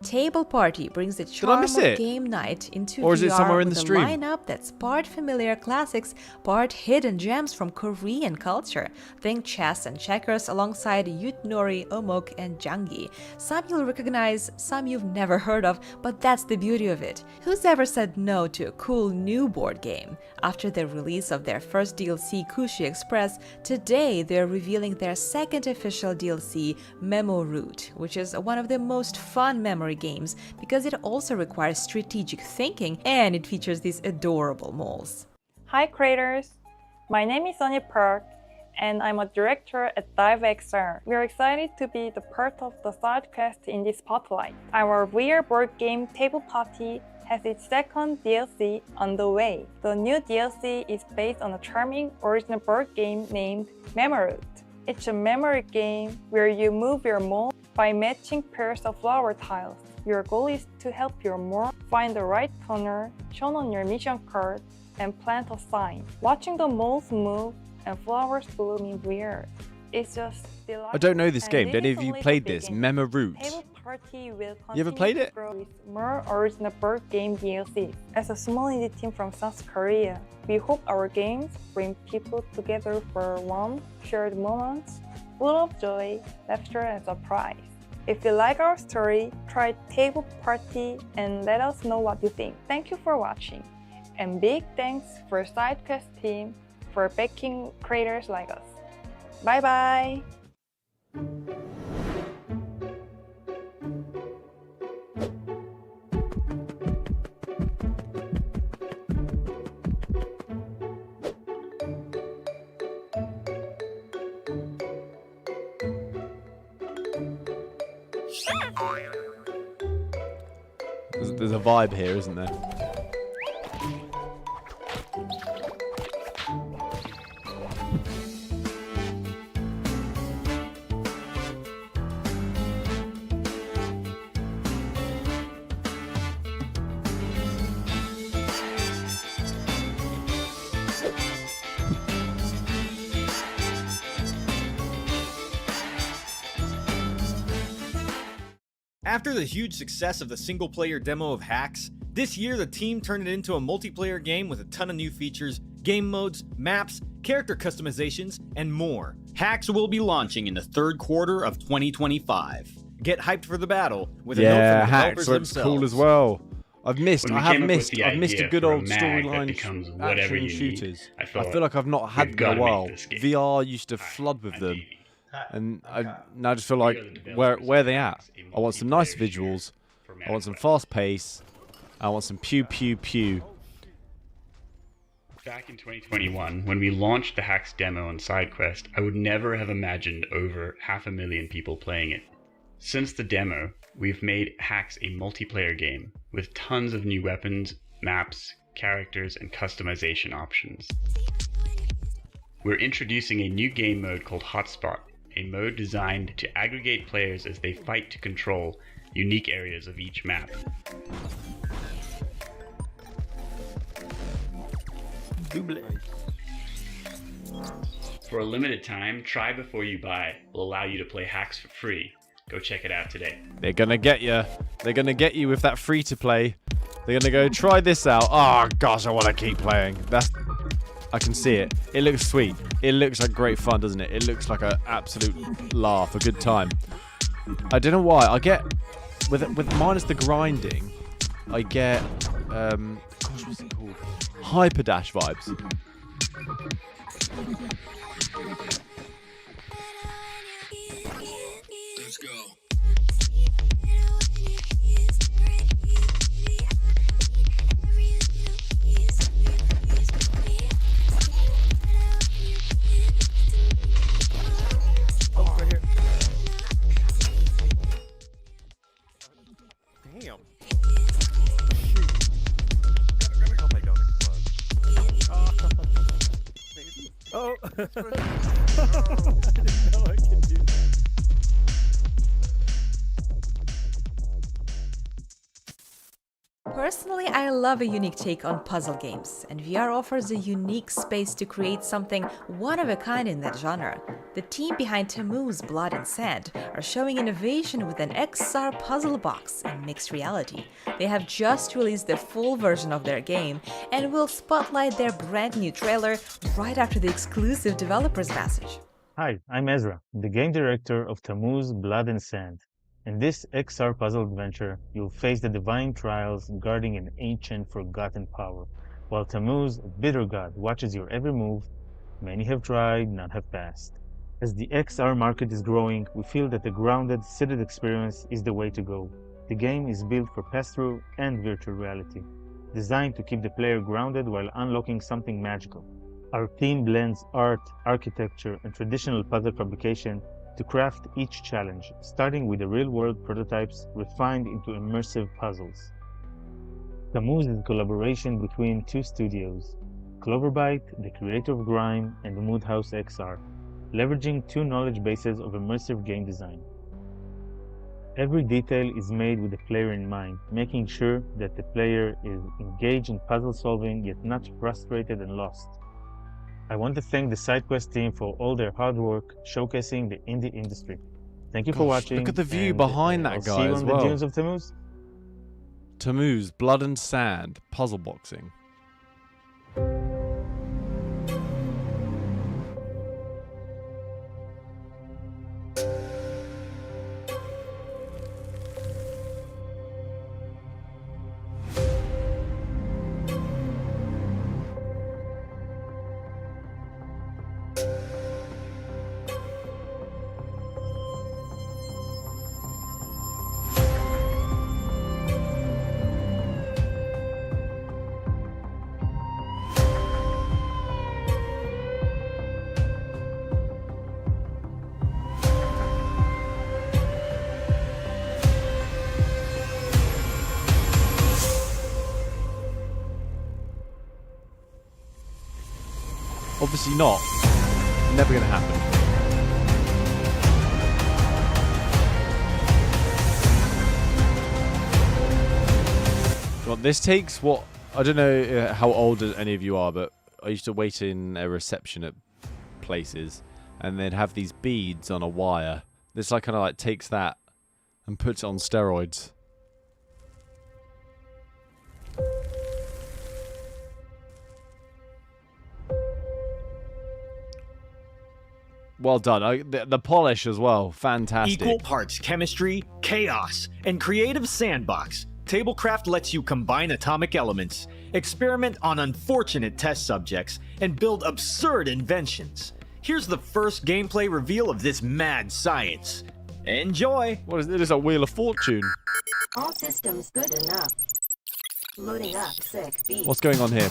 Table Party brings the charm of game night into or is VR it somewhere in the with stream? a lineup that's part familiar classics, part hidden gems from Korean culture. Think chess and checkers alongside Yutnori, Omok, and Jangi. Some you'll recognize, some you've never heard of, but that's the beauty of it. Who's ever said no to a cool new board game? After the release of their first DLC, Kushi Express, today they're revealing their second official DLC, Memo Route, which is one of the most fun memory games because it also requires strategic thinking and it features these adorable moles. Hi creators, my name is Sonia Park and I'm a director at DiveXR. We're excited to be the part of the SideQuest in this spotlight. Our VR board game Table Party has its second DLC on the way. The new DLC is based on a charming original board game named Memo Route. It's a memory game where you move your mole by matching pairs of flower tiles. Your goal is to help your moor find the right tunnel shown on your mission card and plant a sign. Watching the moles move and flowers bloom in weird. It's just delightful. I don't know this And game. this Do any is of you only the played this? beginning. Memory. Table Party will You ever continue played to it? grow with more original board game DLC. As a small indie team from South Korea, we hope our games bring people together for warm, shared moments, full of joy, laughter, and surprise. If you like our story, try Table Party and let us know what you think. Thank you for watching. And big thanks for SideQuest team for backing creators like us. Bye bye! There's a vibe here, isn't there? After the huge success of the single-player demo of Hacks, this year the team turned it into a multiplayer game with a ton of new features, game modes, maps, character customizations, and more. Hacks will be launching in the third quarter of 2025. Get hyped for the battle with a note from the Yeah, developers Hacks looks themselves. cool as well. I've missed I've missed a good old storyline action shooters. I feel like I've not had we've them in a gotta while. make this game. VR used to flood with them, and I now just feel like where are they at? I want some nice visuals. I want some fast pace. I want some pew pew pew. Back in 2021, when we launched the Hacks demo on SideQuest, I would never have imagined over 500,000 people playing it. Since the demo, we've made Hacks a multiplayer game with tons of new weapons, maps, characters, and customization options. We're introducing a new game mode called Hotspot, a mode designed to aggregate players as they fight to control unique areas of each map. For a limited time, Try Before You Buy will allow you to play Hacks for free. Go check it out today. They're gonna get you. They're gonna get you with that free to play. They're gonna go try this out. Oh gosh, I want to keep playing. I can see it. It looks sweet. It looks like great fun, doesn't it? It looks like an absolute laugh, a good time. I don't know why. I get with minus the grinding, I get gosh, what's it called? Hyper Dash vibes. Let's go. Oh, right here. Damn. Oh! I didn't know I could do that. Personally, I love a unique take on puzzle games, and VR offers a unique space to create something one of a kind in that genre. The team behind Tamuz, Blood and Sand are showing innovation with an XR puzzle box in mixed reality. They have just released the full version of their game and will spotlight their brand new trailer right after the exclusive developer's message. Hi, I'm Ezra, the game director of Tamuz, Blood and Sand. In this XR puzzle adventure, you'll face the divine trials guarding an ancient, forgotten power. While Tamuz, a bitter god, watches your every move, many have tried, none have passed. As the XR market is growing, we feel that the grounded, seated experience is the way to go. The game is built for pass-through and virtual reality, designed to keep the player grounded while unlocking something magical. Our team blends art, architecture, and traditional puzzle fabrication to craft each challenge, starting with the real-world prototypes refined into immersive puzzles. Tamuz is a collaboration between two studios, Cloverbyte, the creator of Grime, and Moodhouse XR, leveraging two knowledge bases of immersive game design. Every detail is made with the player in mind, making sure that the player is engaged in puzzle solving yet not frustrated and lost. I want to thank the SideQuest team for all their hard work showcasing the indie industry. Thank you for watching. Look at the view and, behind that I'll guy see you as on well. the dunes of Tamuz. Tamuz, Blood and Sand, puzzle boxing. Obviously not. Never gonna happen. Well, this takes what... I don't know how old any of you are, but I used to wait in a reception at places and they'd have these beads on a wire. This like kind of like takes that and puts it on steroids. Well done. The polish as well. Fantastic. Equal parts chemistry, chaos, and creative sandbox. Tablecraft lets you combine atomic elements, experiment on unfortunate test subjects, and build absurd inventions. Here's the first gameplay reveal of this mad science. Enjoy! What is it? It is a Wheel of Fortune. All systems good enough. Loading up sick beat. What's going on here?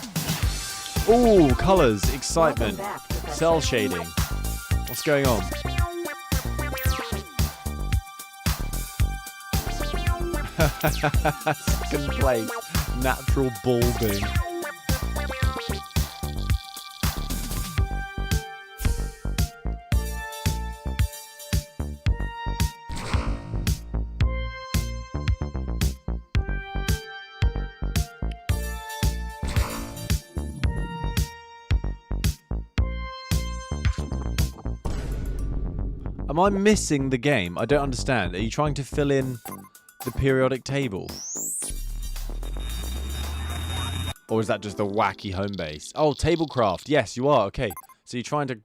Ooh, colors, excitement, cell shading. What's going on? Second place, natural balding. Am I missing the game? I don't understand. Are you trying to fill in the periodic table? Or is that just a wacky home base? Oh, Tablecraft. Yes, you are. Okay. So you're trying to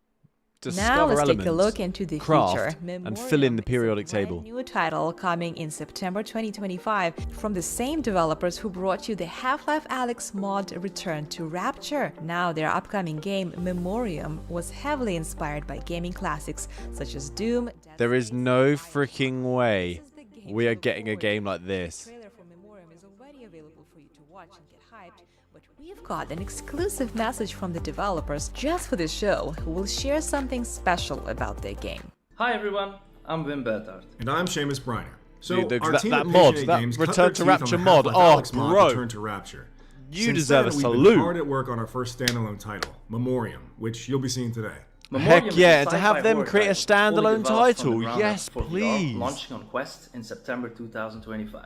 discover now let's elements, take a look into the craft, future. and fill in the periodic table. New title coming in September 2025 from the same developers who brought you the Half-Life Alyx mod Return to Rapture. Now their upcoming game Memoriam was heavily inspired by gaming classics such as Doom. There is no freaking way we are getting a game like this. The trailer for Memoriam is already available for you to watch and get hyped, but we've got an exclusive message from the developers just for this show who will share something special about their game. Hi everyone, I'm Wim Bertard. And I'm Seamus Briner. So Dude, our team that at mod, Page that Games Return cut to their teeth Rapture on the mod. Half-Life Oh, Alyx mod, bro. Return to Rapture. You Since deserve then, a we've been salute. hard at work on our first standalone title, Memoriam, which you'll be seeing today. Heck yeah, and to have them horror create a title, fully standalone developed from title, the ground yes up for VR, please. launching on Quest in September 2025.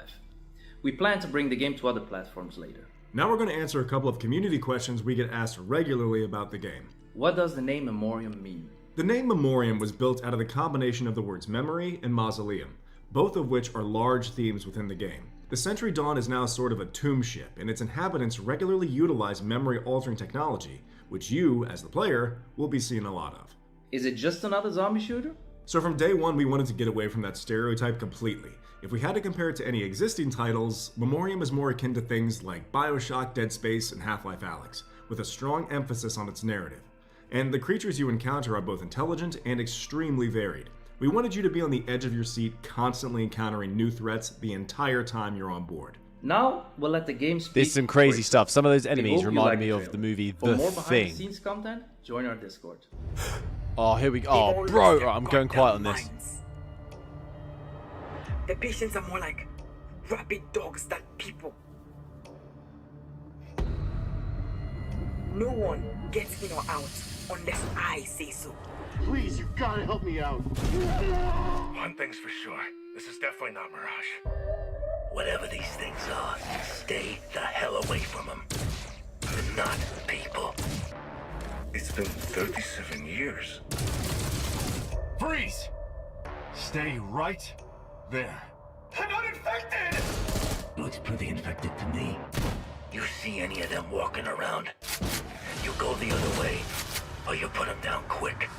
We plan to bring the game to other platforms later. Now we're going to answer a couple of community questions we get asked regularly about the game. What does the name Memoriam mean? The name Memoriam was built out of the combination of the words memory and mausoleum, both of which are large themes within the game. The Century Dawn is now sort of a tomb ship, and its inhabitants regularly utilize memory-altering technology, which you, as the player, will be seeing a lot of. Is it just another zombie shooter? So from day one, we wanted to get away from that stereotype completely. If we had to compare it to any existing titles, Memoriam is more akin to things like BioShock, Dead Space, and Half-Life Alyx, with a strong emphasis on its narrative. And the creatures you encounter are both intelligent and extremely varied. We wanted you to be on the edge of your seat, constantly encountering new threats the entire time you're on board. Now, we'll let the game speak. There's some crazy stuff. Some of those We enemies hope you remind like me the of trailer. the movie For The more Thing. behind-the-scenes content, join our Discord. Oh, here we go. Oh, bro, right, I'm going quiet on this. The patients are more like rabid dogs than people. No one gets in or out unless I say so. Please, you gotta help me out. One thing's for sure, This is definitely not Mirage. Whatever these things are, stay the hell away from them. They're not people. It's been 37 years. Freeze! Stay right there. I'm not infected! Looks pretty infected to me. You see any of them walking around, you go the other way, or you put them down quick.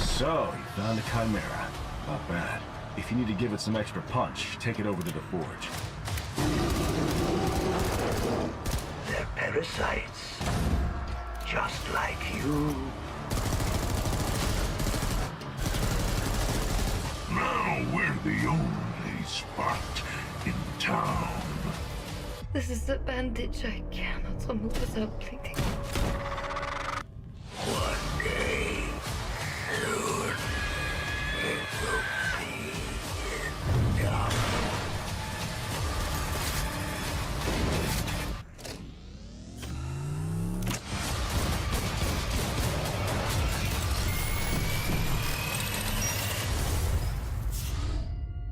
So, you found a Chimera. Not bad. If you need to give it some extra punch, take it over to the forge. They're parasites. Just like you. Now we're the only spot in town. This is the bandage. I cannot remove without bleeding. One day, soon, it will be enough.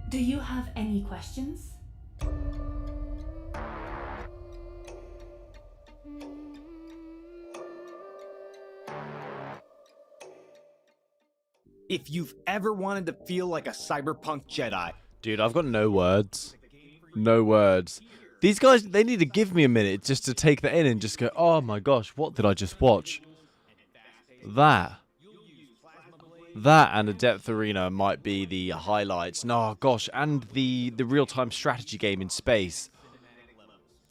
Do you have any questions? If you've ever wanted to feel like a cyberpunk Jedi... Dude, I've got no words. No words. These guys, they need to give me a minute just to take that in and just go, oh my gosh, what did I just watch? That and Adept Arena might be the highlights. No, gosh, and the real-time strategy game in space.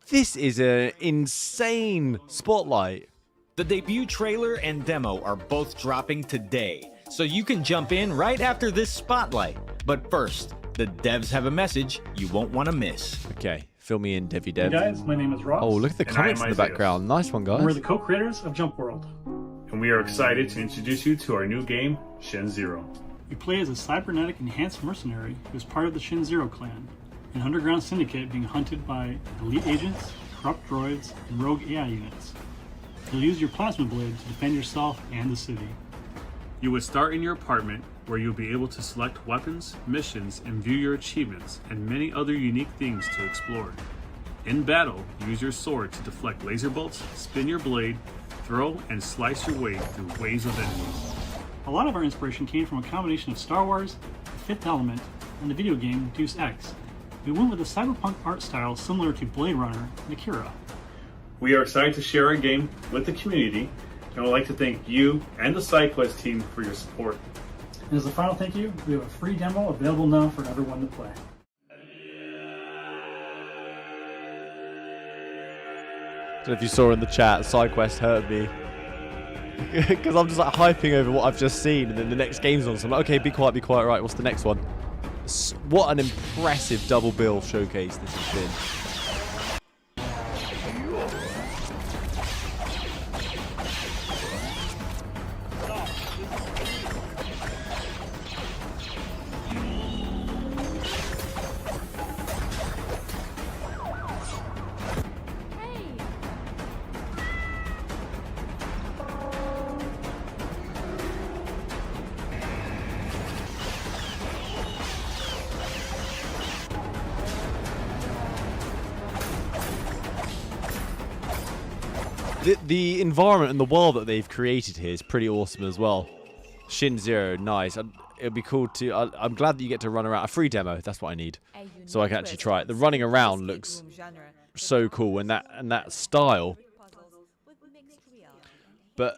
This is an insane spotlight. The debut trailer and demo are both dropping today, so you can jump in right after this spotlight. But first, the devs have a message you won't want to miss. Okay, fill me in, Devy Dev. Hey guys, my name is Ross. Oh, look at the comments in the background. Nice one, guys. We're the co-creators of Jump World. And we are excited to introduce you to our new game, Shinzero. You play as a cybernetic enhanced mercenary who is part of the Shinzero clan, an underground syndicate being hunted by elite agents, corrupt droids, and rogue AI units. You'll use your plasma blade to defend yourself and the city. You would start in your apartment, where you'll be able to select weapons, missions, and view your achievements, and many other unique things to explore. In battle, use your sword to deflect laser bolts, spin your blade, throw and slice your way through waves of enemies. A lot of our inspiration came from a combination of Star Wars, The Fifth Element, and the video game Deus Ex. We went with a cyberpunk art style similar to Blade Runner and Akira. We are excited to share our game with the community, and would like to thank you and the SideQuest team for your support. And as a final thank you, we have a free demo available now for everyone to play. I don't know if you saw in the chat, SideQuest hurt me. Because I'm just like hyping over what I've just seen, and then the next game's on, so I'm like, okay, be quiet, right, what's the next one? What an impressive double bill showcase this has been. The environment and the world that they've created here is pretty awesome as well. Shinzero, nice. It'd be cool to... I'm glad that you get to run around. A free demo, that's what I need. So I can actually try it. The running around looks so cool, and that style. But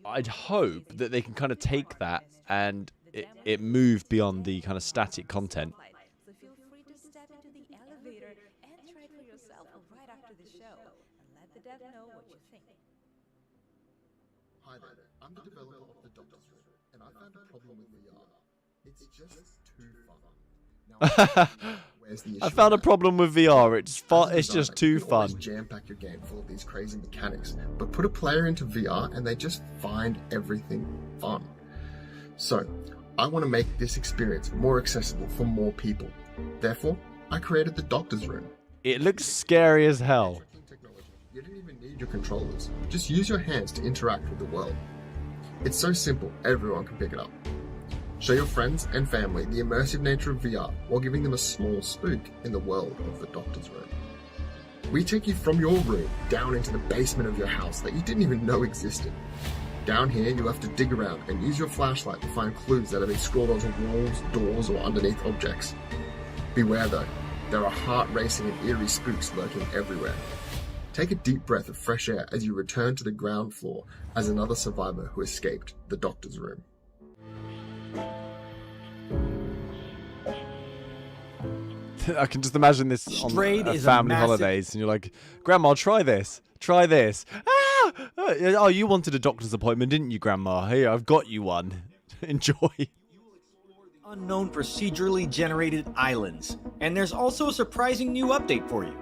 I'd hope that they can kind of take that and it move beyond the kind of static content. Hi there, I'm the developer of the Doctor's Room, and I found a problem with VR. It's just too fun. Now, where's the issue? I found a problem with VR. It's just too fun. Jam-pack your game full of these crazy mechanics, but put a player into VR and they just find everything fun. So, I want to make this experience more accessible for more people. Therefore, I created the Doctor's Room. It looks scary as hell. You didn't even need your controllers. Just use your hands to interact with the world. It's so simple, everyone can pick it up. Show your friends and family the immersive nature of VR while giving them a small spook in the world of the Doctor's Room. We take you from your room down into the basement of your house that you didn't even know existed. Down here, you'll have to dig around and use your flashlight to find clues that have been scrawled onto walls, doors, or underneath objects. Beware though, there are heart-racing and eerie spooks lurking everywhere. Take a deep breath of fresh air as you return to the ground floor as another survivor who escaped the Doctor's Room. I can just imagine this on family holidays, and you're like, Grandma, try this. Try this. Ah! Oh, you wanted a doctor's appointment, didn't you, Grandma? Here, I've got you one. Enjoy. Unknown procedurally generated islands. And there's also a surprising new update for you.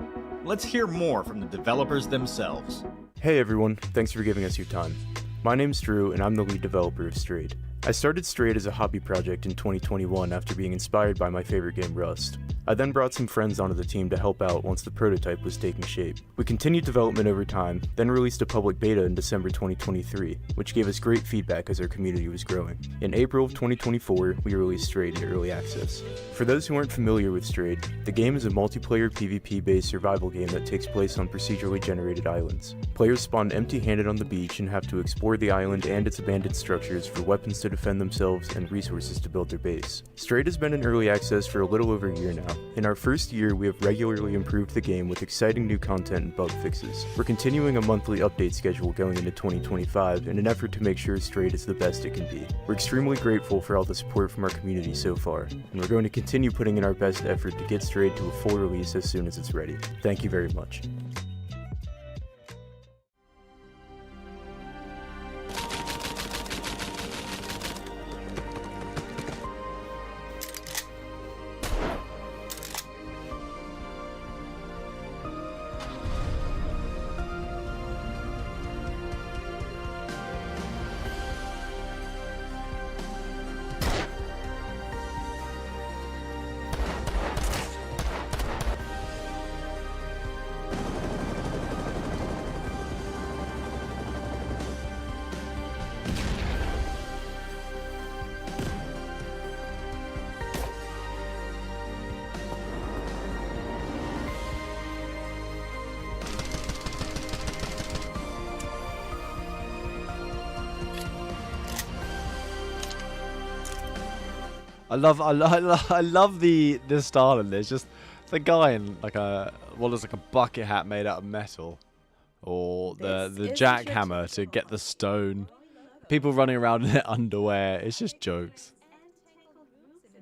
Let's hear more from the developers themselves. Hey everyone, thanks for giving us your time. My name's Drew, and I'm the lead developer of Strait. I started Strait as a hobby project in 2021 after being inspired by my favorite game, Rust. I then brought some friends onto the team to help out once the prototype was taking shape. We continued development over time, then released a public beta in December 2023, which gave us great feedback as our community was growing. In April of 2024, we released Strait in early access. For those who aren't familiar with Strait, the game is a multiplayer PvP-based survival game that takes place on procedurally generated islands. Players spawn empty-handed on the beach and have to explore the island and its abandoned structures for weapons to defend themselves and resources to build their base. Strait has been in early access for a little over a year now. In our first year, we have regularly improved the game with exciting new content and bug fixes. We're continuing a monthly update schedule going into 2025 in an effort to make sure Strait is the best it can be. We're extremely grateful for all the support from our community so far, and we're going to continue putting in our best effort to get Strait to a full release as soon as it's ready. Thank you very much. I love the style in this. Just the guy in like a bucket hat made out of metal, or the jackhammer to get the stone. People running around in their underwear. It's just jokes.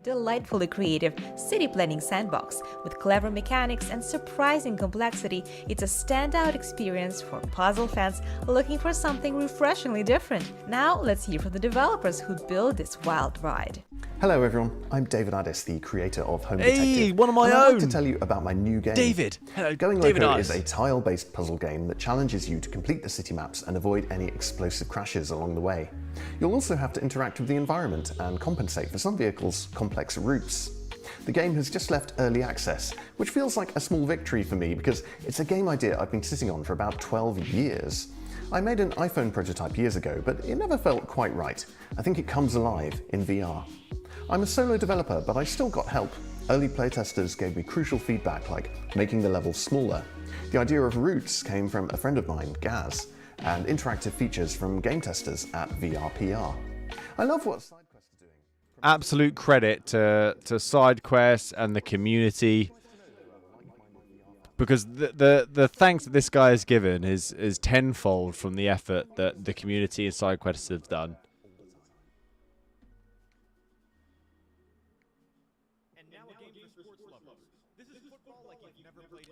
Delightfully creative city planning sandbox with clever mechanics and surprising complexity. It's a standout experience for puzzle fans looking for something refreshingly different. Now let's hear from the developers who built this wild ride. Hello everyone, I'm David Addis, the creator of Home Hey, Detective. one of my and I'd own. like to tell you about my new game. David. Hello, Going David Loco Addis. is a tile-based puzzle game that challenges you to complete the city maps and avoid any explosive crashes along the way. You'll also have to interact with the environment and compensate for some vehicles' complex routes. The game has just left early access, which feels like a small victory for me because it's a game idea I've been sitting on for about 12 years. I made an iPhone prototype years ago, but it never felt quite right. I think it comes alive in VR. I'm a solo developer, but I still got help. Early playtesters gave me crucial feedback like making the levels smaller. The idea of routes came from a friend of mine, Gaz, and interactive features from game testers at VRPR. I love what SideQuest is doing. Absolute credit to SideQuest and the community, because the thanks that this guy has given is tenfold from the effort that the community and SideQuest have done.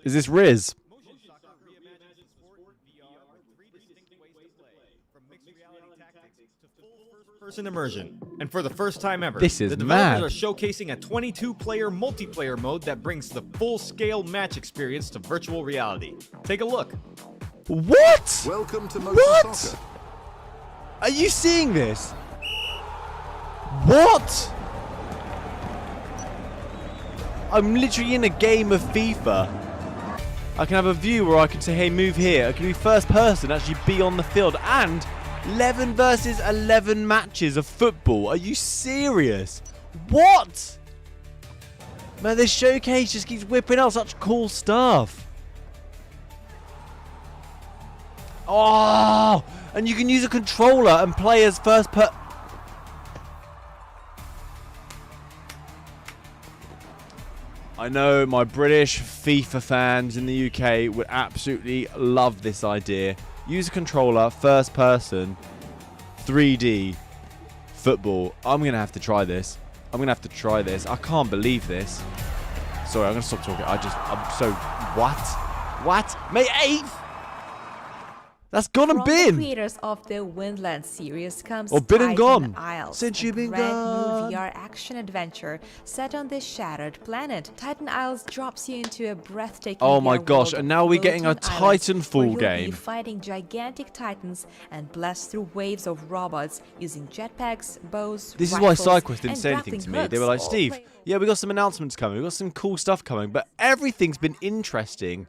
Is this Riz? Person immersion. And for the first time ever, This is the developers mad. are showcasing a 22-player multiplayer mode that brings the full-scale match experience to virtual reality. Take a look. What? Welcome to What? Are you seeing this? What? I'm literally in a game of FIFA. I can have a view where I can say, hey, move here. I can be first person, actually be on the field. And 11 versus 11 matches of football. Are you serious? What? Man, this showcase just keeps whipping out such cool stuff. Oh, and you can use a controller and play as first person. I know my British FIFA fans in the UK would absolutely love this idea. Use a controller, first person, 3D, football. I'm going to have to try this. I can't believe this. Sorry, I'm going to stop talking. I'm so... What? May 8th? That's gone and been. From the creators of the Windland series comes been and gone. Isles, Since you've been gone. New VR action adventure set on this shattered planet. Titan Isles drops you into a breathtaking Oh my VR gosh, world and now we're getting a Titanfall where you'll game. be fighting gigantic titans and blast through waves of robots using jetpacks, bows, This is why rifles, SideQuest didn't and say anything to me. grappling They were like, hooks. Steve, yeah, we got some announcements coming. We got some cool stuff coming, but everything's been interesting.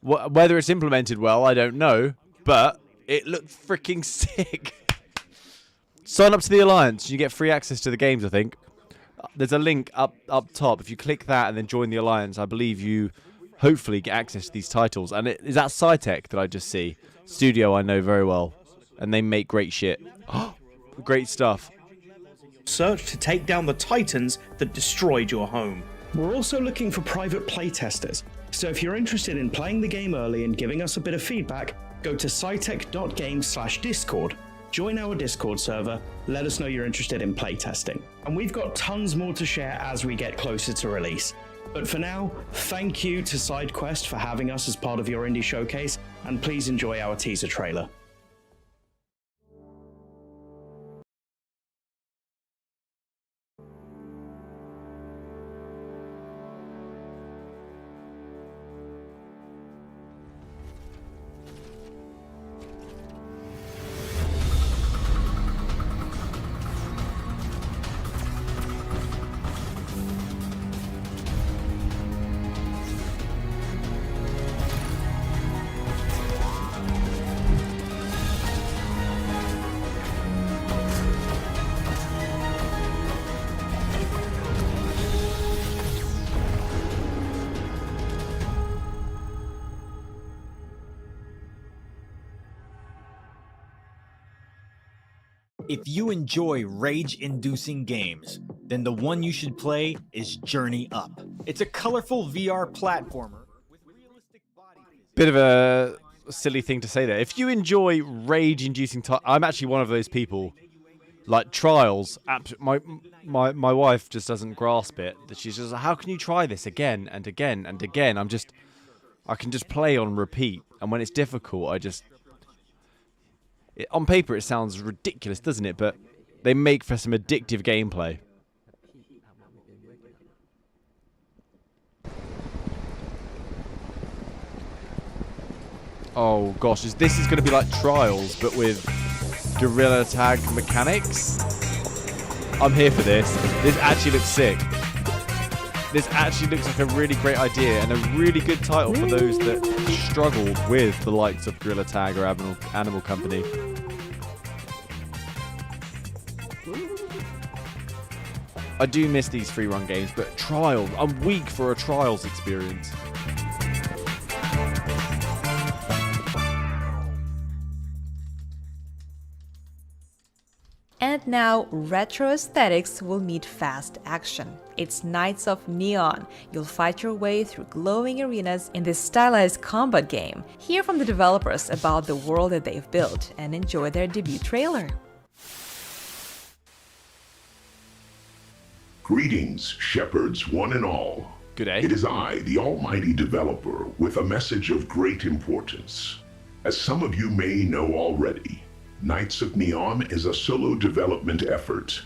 Whether it's implemented well, I don't know, but it looked freaking sick. Sign up to the Alliance. You get free access to the games, I think. There's a link up top. If you click that and then join the Alliance, I believe you hopefully get access to these titles. And is that SciTech that I just see? Studio I know very well. And they make great shit. Great stuff. Search to take down the titans that destroyed your home. We're also looking for private playtesters. So if you're interested in playing the game early and giving us a bit of feedback, go to scitech.games/discord, join our Discord server, let us know you're interested in playtesting. And we've got tons more to share as we get closer to release. But for now, thank you to SideQuest for having us as part of your indie showcase, and please enjoy our teaser trailer. If you enjoy rage-inducing games, then the one you should play is Journey Up. It's a colorful VR platformer with realistic body physics. Bit of a silly thing to say there. If you enjoy rage-inducing... I'm actually one of those people. Like, Trials, my wife just doesn't grasp it. That she's just like, how can you try this again and again and again? I can just play on repeat. And when it's difficult, on paper, it sounds ridiculous, doesn't it? But they make for some addictive gameplay. Oh, gosh. This is going to be like Trials, but with Gorilla Tag mechanics. I'm here for this. This actually looks sick. This actually looks like a really great idea and a really good title for those that struggled with the likes of Gorilla Tag or Animal Company. I do miss these free run games, but Trials, I'm weak for a Trials experience. And now, retro aesthetics will meet fast action. It's Knights of Neon. You'll fight your way through glowing arenas in this stylized combat game. Hear from the developers about the world that they've built and enjoy their debut trailer. Greetings, shepherds one and all. Good day. It is I, the almighty developer, with a message of great importance. As some of you may know already, Knights of Neon is a solo development effort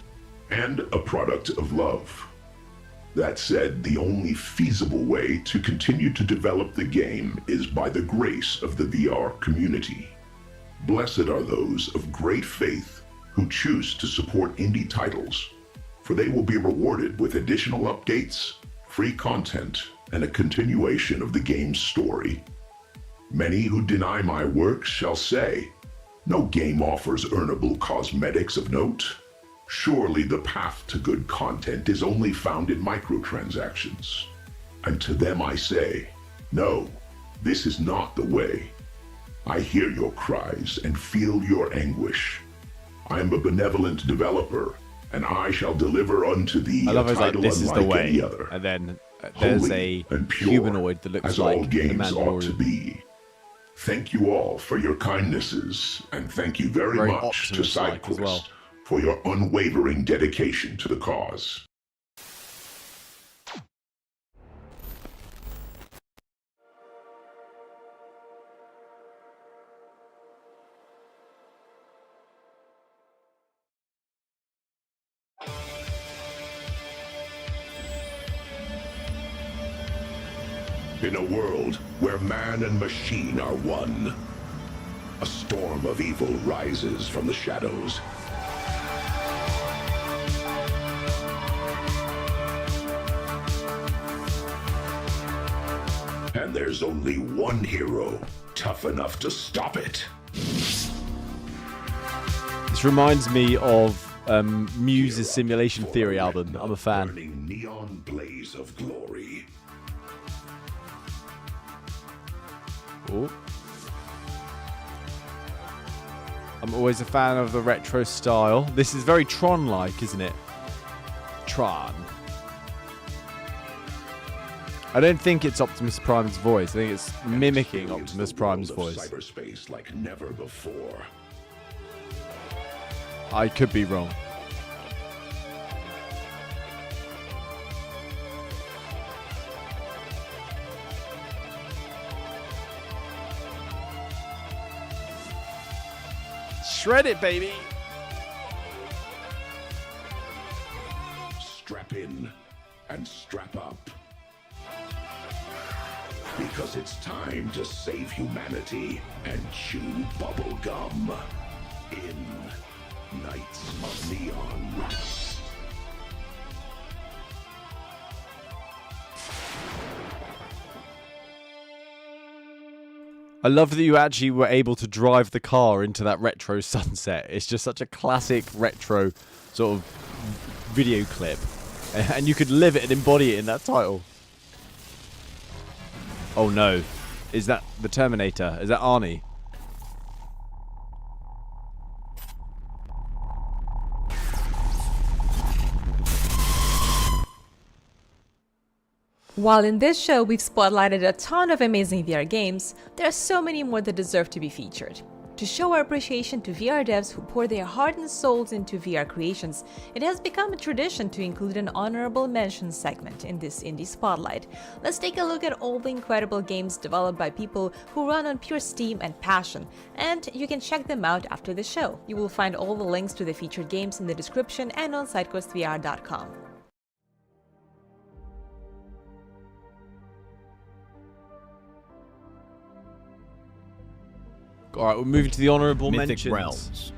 and a product of love. That said, the only feasible way to continue to develop the game is by the grace of the VR community. Blessed are those of great faith who choose to support indie titles, for they will be rewarded with additional updates, free content, and a continuation of the game's story. Many who deny my work shall say, no game offers earnable cosmetics of note. Surely the path to good content is only found in microtransactions. And to them I say, no, this is not the way. I hear your cries and feel your anguish. I am a benevolent developer, and I shall deliver unto thee I love a it's like, title this is the unlike any way. other. And then there's Holy a and pure, humanoid that looks as like all the games ought to Mandalorian. be. Thank you all for your kindnesses, and thank you very much to Optimus-like as SideQuest well. for your unwavering dedication to the cause. In a world where man and machine are one, a storm of evil rises from the shadows. And there's only one hero tough enough to stop it. This reminds me of Muse's Simulation Theory album. I'm a fan. Burning neon blaze of glory. Ooh. I'm always a fan of the retro style. This is very Tron-like, isn't it? Tron. I don't think it's Optimus Prime's voice. I think it's mimicking Optimus Prime's voice. Cyberspace like never before. I could be wrong. Shred it, baby! Strap in and strap up. Because it's time to save humanity and chew bubble gum in Knights of Neon. I love that you actually were able to drive the car into that retro sunset. It's just such a classic retro sort of video clip. And you could live it and embody it in that title. Oh no. Is that the Terminator? Is that Arnie? While in this show we've spotlighted a ton of amazing VR games, there are so many more that deserve to be featured. To show our appreciation to VR devs who pour their heart and souls into VR creations, it has become a tradition to include an honorable mention segment in this indie spotlight. Let's take a look at all the incredible games developed by people who run on pure steam and passion, and you can check them out after the show. You will find all the links to the featured games in the description and on SideQuestVR.com. Alright, we're moving to the honourable Mythic mentions. Realms.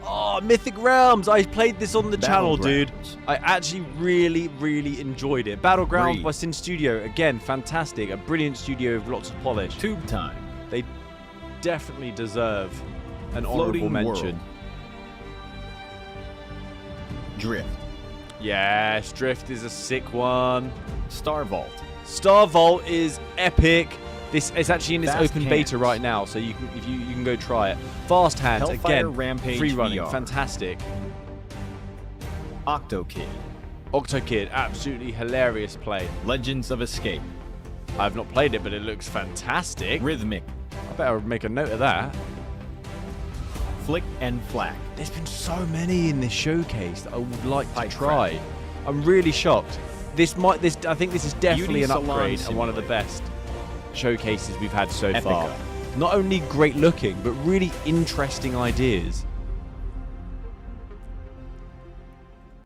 Oh, Mythic Realms! I played this on the channel, dude. Battlegrounds. I actually really enjoyed it. Battlegrounds Breed. by Sin Studio. Again, fantastic. A brilliant studio with lots of polish. Tube Time. They definitely deserve an Floating honourable mention. World. Drift. Yes, Drift is a sick one. Star Vault. Star Vault is epic. This is actually in its Fast open Hands. beta right now, so you can go try it. Fast Hands Hellfire again, Rampage free running, VR. fantastic. OctoKid. OctoKid, absolutely hilarious play. Legends of Escape. I've not played it, but it looks fantastic. Rhythmic. I better make a note of that. Flick and Flack. There's been so many in this showcase that I would like to try. I'm really shocked. I think this is definitely Beauty an Salon upgrade and one of the Simulator. best showcases we've had so Epica. far. Not only great looking, but really interesting ideas.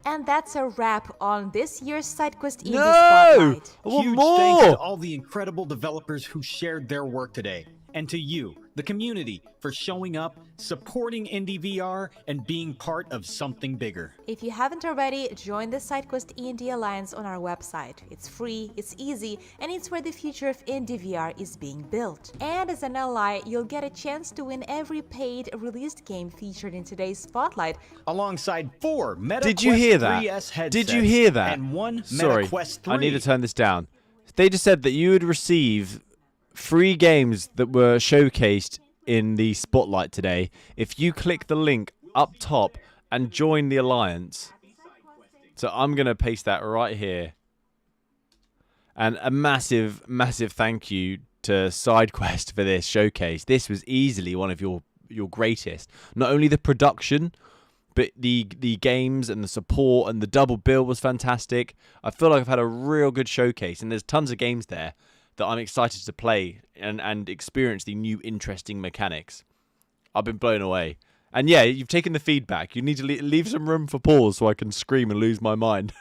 And that's a wrap on this year's SideQuest Indie No! Spotlight. I want Huge more! thanks to all the incredible developers who shared their work today. And to you, the community, for showing up, supporting Indie VR, and being part of something bigger. If you haven't already, join the SideQuest E&D Alliance on our website. It's free, it's easy, and it's where the future of Indie VR is being built. And as an ally, you'll get a chance to win every paid released game featured in today's spotlight, alongside 4 Meta Did you Quest hear that? 3S headsets. Did you hear that? And 1 Sorry, Meta Quest 3. I need to turn this down. They just said that you would receive 3 games that were showcased in the spotlight today if you click the link up top and join the alliance. So I'm going to paste that right here. And a massive, massive thank you to SideQuest for this showcase. This was easily one of your greatest. Not only the production, but the games and the support and the double bill was fantastic. I feel like I've had a real good showcase, and there's tons of games there that I'm excited to play and experience the new interesting mechanics. I've been blown away. And yeah, you've taken the feedback. You need to leave some room for pause so I can scream and lose my mind.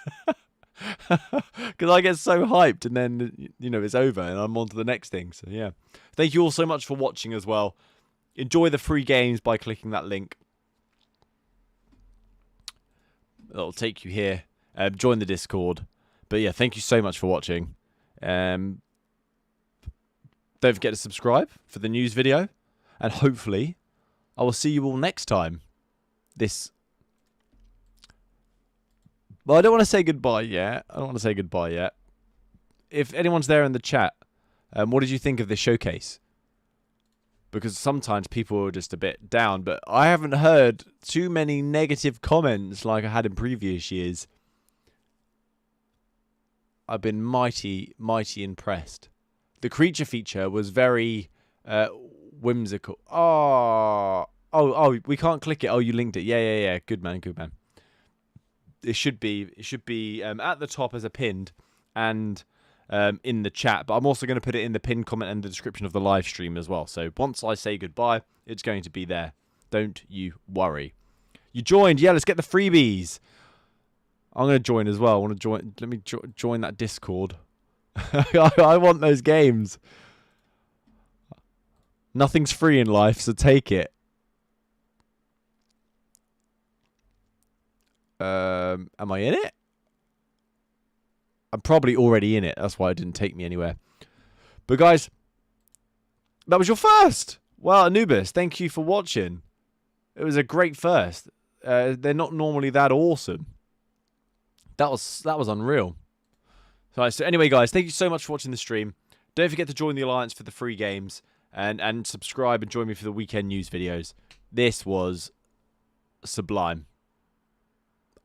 Because I get so hyped and then, you know, it's over and I'm on to the next thing. So yeah. Thank you all so much for watching as well. Enjoy the free games by clicking that link. It'll take you here. Join the Discord. But yeah, thank you so much for watching. Don't forget to subscribe for the news video. And hopefully, I will see you all next time. Well, I don't want to say goodbye yet. If anyone's there in the chat, what did you think of this showcase? Because sometimes people are just a bit down. But I haven't heard too many negative comments like I had in previous years. I've been mighty, mighty impressed. The creature feature was very whimsical. Oh, we can't click it. Oh, you linked it. Yeah. Good man. It should be at the top as a pinned and in the chat. But I'm also going to put it in the pinned comment and the description of the live stream as well. So once I say goodbye, it's going to be there. Don't you worry. You joined. Yeah, let's get the freebies. I'm going to join as well. I want to join. Let me join that Discord. I want those games. Nothing's free in life, so take it. Am I in it? I'm probably already in it. That's why it didn't take me anywhere. But guys, that was your first. Well, Anubis, thank you for watching. It was a great first. They're not normally that awesome. That was unreal. So anyway, guys, thank you so much for watching the stream. Don't forget to join the Alliance for the free games and subscribe and join me for the weekend news videos. This was sublime.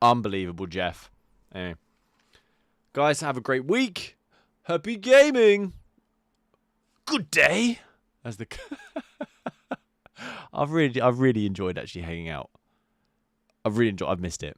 Unbelievable, Jeff. Anyway. Guys, have a great week. Happy gaming. Good day. As the I've really enjoyed actually hanging out. I've missed it.